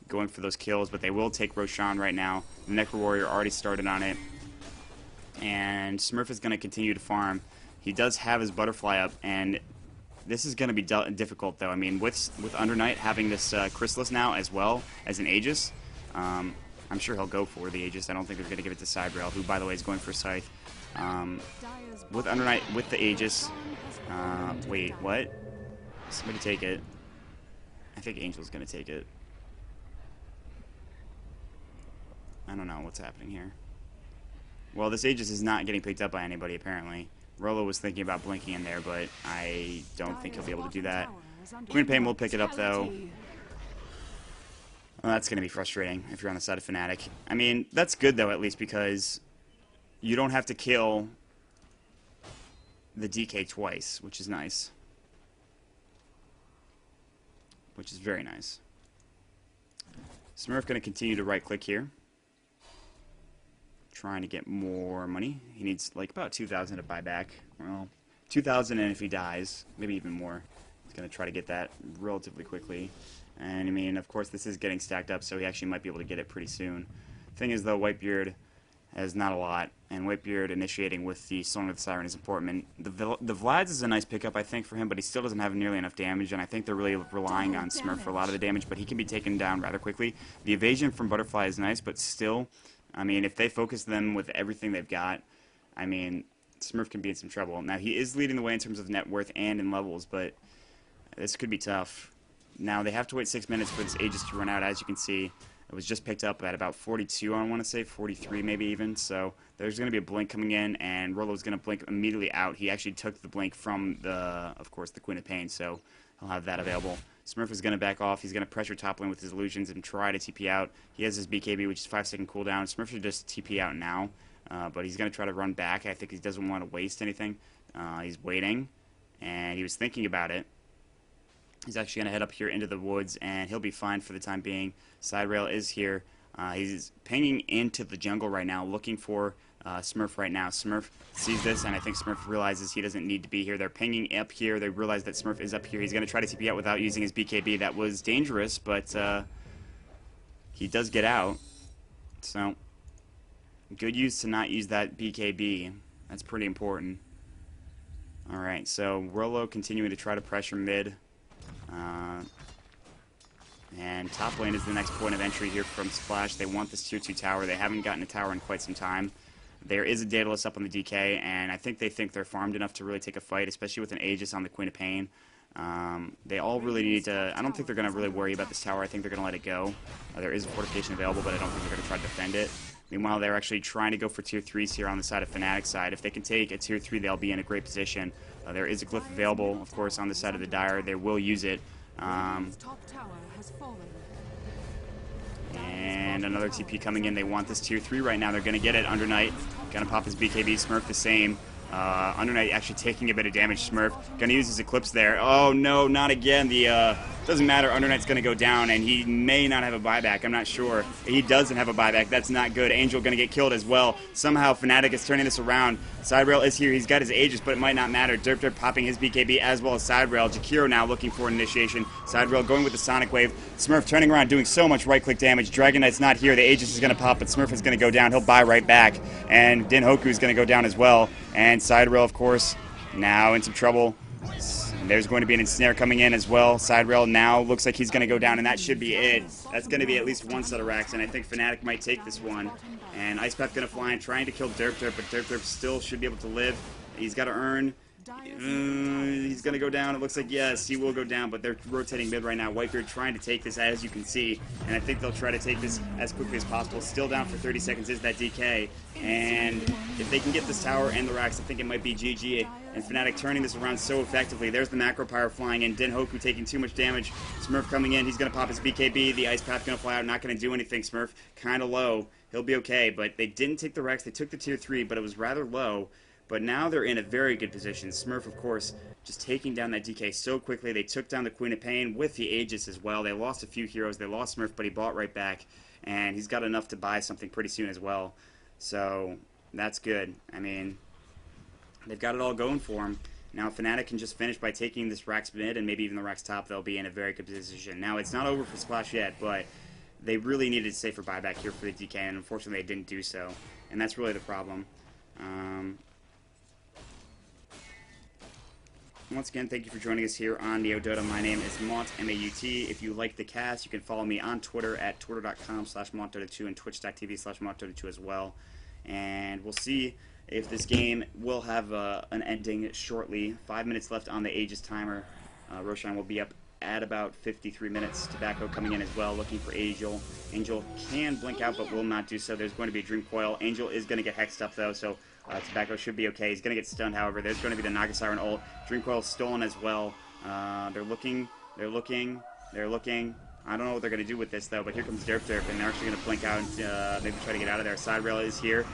going for those kills. But they will take Roshan right now. The Necro Warrior already started on it. And Smurf is going to continue to farm. He does have his butterfly up, and this is going to be difficult, though. I mean, with Under Night having this Chrysalis now as well as an Aegis, I'm sure he'll go for the Aegis. I don't think they're going to give it to Side Rail, who, by the way, is going for Scythe. With Under Night, with the Aegis, wait, what? Somebody take it. I think Angel's going to take it. I don't know what's happening here. Well, this Aegis is not getting picked up by anybody, apparently. Rolo was thinking about blinking in there, but I don't think he'll be able to do that. Queen of Pain will pick it up, though. Well, that's going to be frustrating if you're on the side of Fnatic. I mean, that's good, though, at least, because you don't have to kill the DK twice, which is nice. Which is very nice. Smurf going to continue to right-click here. Trying to get more money. He needs like about 2,000 to buy back. Well, 2,000, and if he dies, maybe even more. He's going to try to get that relatively quickly. And I mean, of course, this is getting stacked up, so he actually might be able to get it pretty soon. Thing is, though, Whitebeard has not a lot, and Whitebeard initiating with the Song of the Siren is important. The Vlads is a nice pickup, I think, for him, but he still doesn't have nearly enough damage, and I think they're really relying on Smurf for a lot of the damage, but he can be taken down rather quickly. The evasion from Butterfly is nice, but still, I mean, if they focus them with everything they've got, I mean, Smurf can be in some trouble. Now, he is leading the way in terms of net worth and in levels, but this could be tough. Now, they have to wait 6 minutes for this Aegis to run out, as you can see. It was just picked up at about 42, I want to say, 43 maybe even. So there's going to be a blink coming in, and Rolo's going to blink immediately out. He actually took the blink from, of course, the Queen of Pain, so he'll have that available. Smurf is going to back off. He's going to pressure top lane with his illusions and try to TP out. He has his BKB, which is 5-second cooldown. Smurf should just TP out now, but he's going to try to run back. I think he doesn't want to waste anything. He's waiting, and he was thinking about it. He's actually going to head up here into the woods, and he'll be fine for the time being. Side rail is here. He's pinging into the jungle right now, looking for Smurf right now. Smurf sees this, and I think Smurf realizes he doesn't need to be here. They're pinging up here. They realize that Smurf is up here. He's going to try to TP out without using his BKB. That was dangerous, but he does get out. So, good use to not use that BKB. That's pretty important. Alright, so Rolo continuing to try to pressure mid. And top lane is the next point of entry here from SplasH. They want this tier 2 tower. They haven't gotten a tower in quite some time. There is a Daedalus up on the DK, and I think they think they're farmed enough to really take a fight, especially with an Aegis on the Queen of Pain. They all really need to... I don't think they're going to really worry about this tower. I think they're going to let it go. There is a fortification available, but I don't think they're going to try to defend it. Meanwhile, they're actually trying to go for tier 3s here on the side of Fnatic's side. If they can take a tier 3, they'll be in a great position. There is a glyph available, of course, on the side of the Dire. They will use it. And another TP coming in. They want this tier 3 right now. They're going to get it. Under Knight going to pop his BKB. Smurf the same. Under Knight actually taking a bit of damage. Smurf going to use his Eclipse there. Oh, no, not again. Doesn't matter. Under Knight's going to go down, and he may not have a buyback. I'm not sure. He doesn't have a buyback. That's not good. Angel going to get killed as well. Somehow Fnatic is turning this around. Side rail is here. He's got his Aegis, but it might not matter. Derp popping his BKB as well as side rail. Jakiro now looking for an initiation. Side rail going with the Sonic Wave. Smurf turning around, doing so much right-click damage. Dragon Knight's not here. The Aegis is going to pop, but Smurf is going to go down. He'll buy right back. And Din Hoku is going to go down as well. And side rail, of course, now in some trouble. There's going to be an ensnare coming in as well. Side rail now looks like he's going to go down, and that should be it. That's going to be at least one set of racks, and I think Fnatic might take this one. And Ice Path going to fly in, trying to kill Derp, but Derp still should be able to live. He's got to earn. He's going to go down. It looks like, yes, he will go down, but they're rotating mid right now. Whitebeard trying to take this, as you can see, and I think they'll try to take this as quickly as possible. Still down for 30 seconds is that DK, and if they can get this tower and the racks, I think it might be GG. And Fnatic turning this around so effectively. There's the Macro Pyre flying in. Din Hoku taking too much damage. Smurf coming in. He's going to pop his BKB. The Ice Path going to fly out. Not going to do anything. Smurf kind of low. He'll be okay, but they didn't take the Rex. They took the tier 3, but it was rather low. But now they're in a very good position. Smurf, of course, just taking down that DK so quickly. They took down the Queen of Pain with the Aegis as well. They lost a few heroes. They lost Smurf, but he bought right back. And he's got enough to buy something pretty soon as well. So that's good. I mean, they've got it all going for them. Now Fnatic can just finish by taking this Rax mid and maybe even the Rax top. They'll be in a very good position. Now, it's not over for SplasH yet, but they really needed to save for buyback here for the DK, and unfortunately they didn't do so. And that's really the problem. Once again, thank you for joining us here on Neo Dota. My name is Maut, M-A-U-T. If you like the cast, you can follow me on Twitter at twitter.com/MautDota2 and twitch.tv/MautDota2 as well. And we'll see if this game will have an ending shortly. 5 minutes left on the Aegis timer. Roshan will be up at about 53 minutes. Tobacco coming in as well, looking for Angel. Angel can blink out, but will not do so. There's going to be a Dream Coil. Angel is going to get hexed up, though, so Tobacco should be okay. He's going to get stunned, however. There's going to be the Naga Siren ult. Dream Coil stolen as well. They're looking. I don't know what they're going to do with this, though, but here comes Derp, and they're actually going to blink out and maybe try to get out of there. Side rail is here.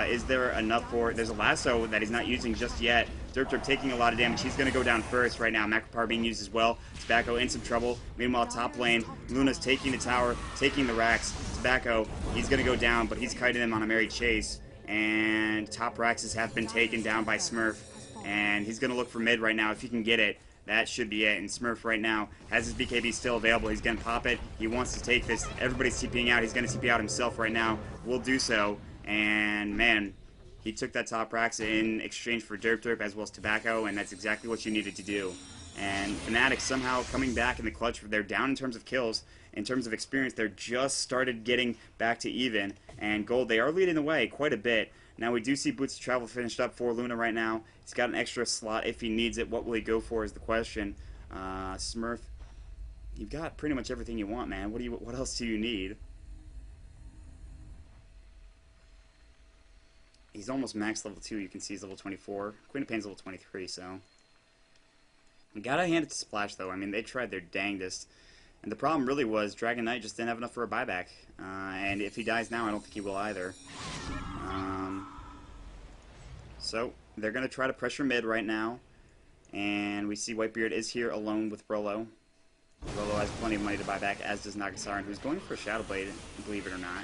Is there enough for... There's a lasso that he's not using just yet. Derp taking a lot of damage. He's going to go down first right now. Macro Power being used as well. Tobacco in some trouble. Meanwhile, top lane, Luna's taking the tower, taking the racks. Tobacco, he's going to go down, but he's kiting them on a merry chase. And top Raxes have been taken down by Smurf. And he's going to look for mid right now if he can get it. That should be it. And Smurf right now has his BKB still available. He's going to pop it. He wants to take this. Everybody's TPing out. He's going to TP out himself right now. Will do so. And, man, he took that top Rax in exchange for Derp as well as Tobacco. And that's exactly what you needed to do. And Fnatic somehow coming back in the clutch. They're down in terms of kills. In terms of experience, they're just started getting back to even. And gold, they are leading the way quite a bit. Now, we do see Boots of Travel finished up for Luna right now. He's got an extra slot if he needs it. What will he go for is the question. Smurf, you've got pretty much everything you want, man. What else do you need? he's almost max level 2. You can see he's level 24. Queen of Pain's level 23, so... You gotta hand it to SplasH, though. I mean, they tried their dangest. And the problem really was Dragon Knight just didn't have enough for a buyback. And if he dies now, I don't think he will either. So, they're going to try to pressure mid right now. And we see Whitebeard is here alone with Rolo. Rolo has plenty of money to buy back, as does Nagasaran, who's going for Shadowblade, believe it or not.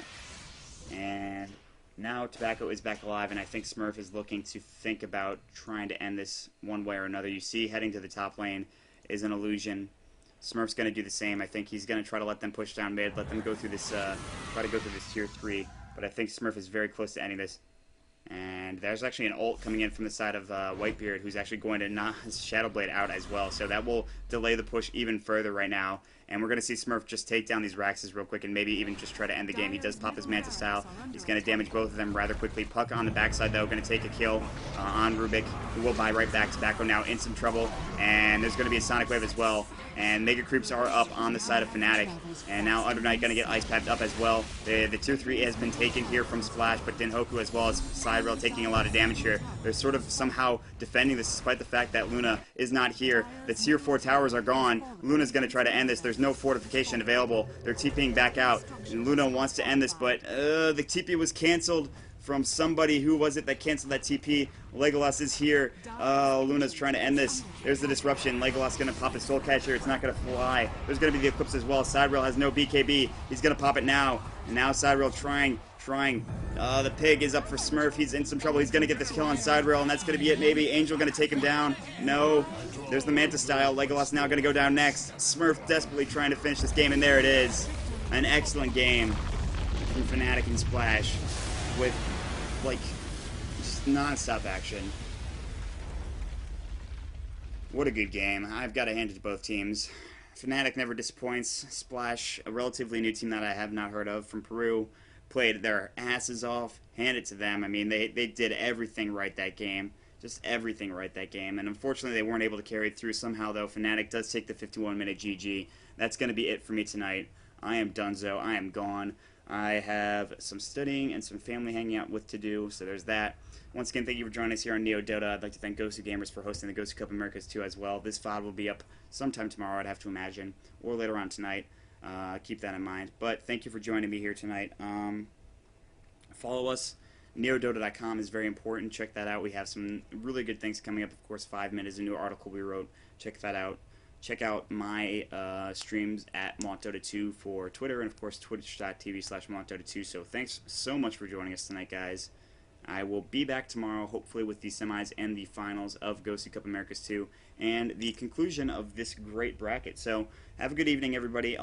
And now Tobacco is back alive, and I think Smurf is looking to think about trying to end this one way or another. You see heading to the top lane is an illusion. Smurf's going to do the same. I think he's going to try to let them push down mid, let them go through this, try to go through this tier 3. But I think Smurf is very close to ending this. And there's actually an ult coming in from the side of Whitebeard, who's actually going to knock his Shadowblade out as well. So that will delay the push even further right now. And we're going to see Smurf just take down these Raxes real quick and maybe even just try to end the game. He does pop his Manta style. He's going to damage both of them rather quickly. Puck on the backside, though, going to take a kill on Rubik, who will buy right back. Tobacco now in some trouble. And there's going to be a Sonic Wave as well. And Mega Creeps are up on the side of Fnatic. And now Under Knight going to get Ice Packed up as well. The tier 3 has been taken here from SplasH, but Dinhoku as well as Side Rail taking a lot of damage here. They're sort of somehow defending this despite the fact that Luna is not here. The tier 4 towers are gone. Luna's going to try to end this. There's no fortification available. They're TPing back out. And Luna wants to end this, but the TP was canceled from somebody. Who was it that canceled that TP? Legolas is here. Luna's trying to end this. There's the disruption. Legolas going to pop his Soul Catcher. It's not going to fly. There's going to be the Eclipse as well. Side Rail has no BKB. He's going to pop it now. And now Side Rail trying. The pig is up for Smurf. He's in some trouble. He's going to get this kill on Side Rail, and that's going to be it maybe. Angel going to take him down. No. There's the Manta style. Legolas now going to go down next. Smurf desperately trying to finish this game, and there it is. An excellent game from Fnatic and SplasH with, like, just non-stop action. What a good game. I've got to hand it to both teams. Fnatic never disappoints. SplasH, a relatively new team that I have not heard of from Peru, played their asses off. Hand it to them. I mean, they did everything right that game. Just everything right that game. And unfortunately, they weren't able to carry it through somehow, though. Fnatic does take the 51-minute GG. That's going to be it for me tonight. I am donezo. I am gone. I have some studying and some family hanging out with to do, so there's that. Once again, thank you for joining us here on Neo Dota. I'd like to thank Gosu Gamers for hosting the GosuCup Americas II as well. This VOD will be up sometime tomorrow, I'd have to imagine, or later on tonight. Keep that in mind. But thank you for joining me here tonight. Follow us. NeoDota.com is very important. Check that out. We have some really good things coming up. Of course, 5 minutes, a new article we wrote. Check that out. Check out my streams at MautDota2 for Twitter, and of course twitch.tv/MautDota2. So thanks so much for joining us tonight, guys. I will be back tomorrow, hopefully with the semis and the finals of GosuCup Americas II, and the conclusion of this great bracket. So have a good evening, everybody.